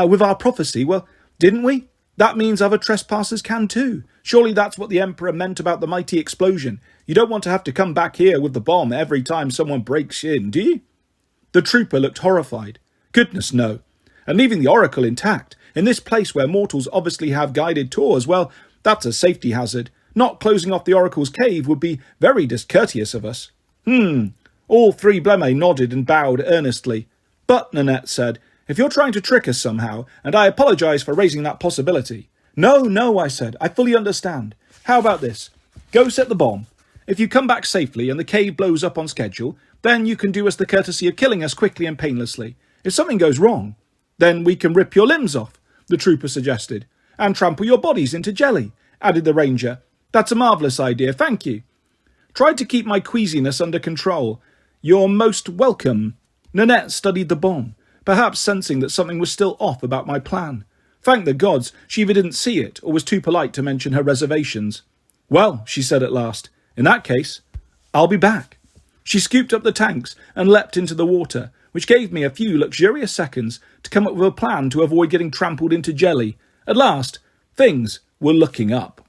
with our prophecy. Well, didn't we? That means other trespassers can too. Surely that's what the Emperor meant about the mighty explosion. You don't want to have to come back here with the bomb every time someone breaks in, do you? The trooper looked horrified. Goodness, no. And leaving the oracle intact, in this place where mortals obviously have guided tours, well, that's a safety hazard. Not closing off the oracle's cave would be very discourteous of us. All three Bleme nodded and bowed earnestly. But, Nanette said, if you're trying to trick us somehow, and I apologise for raising that possibility. No, I said, I fully understand. How about this? Go set the bomb. If you come back safely and the cave blows up on schedule, Then you can do us the courtesy of killing us quickly and painlessly. If something goes wrong, then we can rip your limbs off, the trooper suggested. And trample your bodies into jelly, added the ranger. That's a marvellous idea, thank you. Tried to keep my queasiness under control. You're most welcome. Nanette studied the bomb, perhaps sensing that something was still off about my plan. Thank the gods she either didn't see it or was too polite to mention her reservations. Well, she said at last, in that case, I'll be back. She scooped up the tanks and leapt into the water, which gave me a few luxurious seconds to come up with a plan to avoid getting trampled into jelly. At last, things were looking up.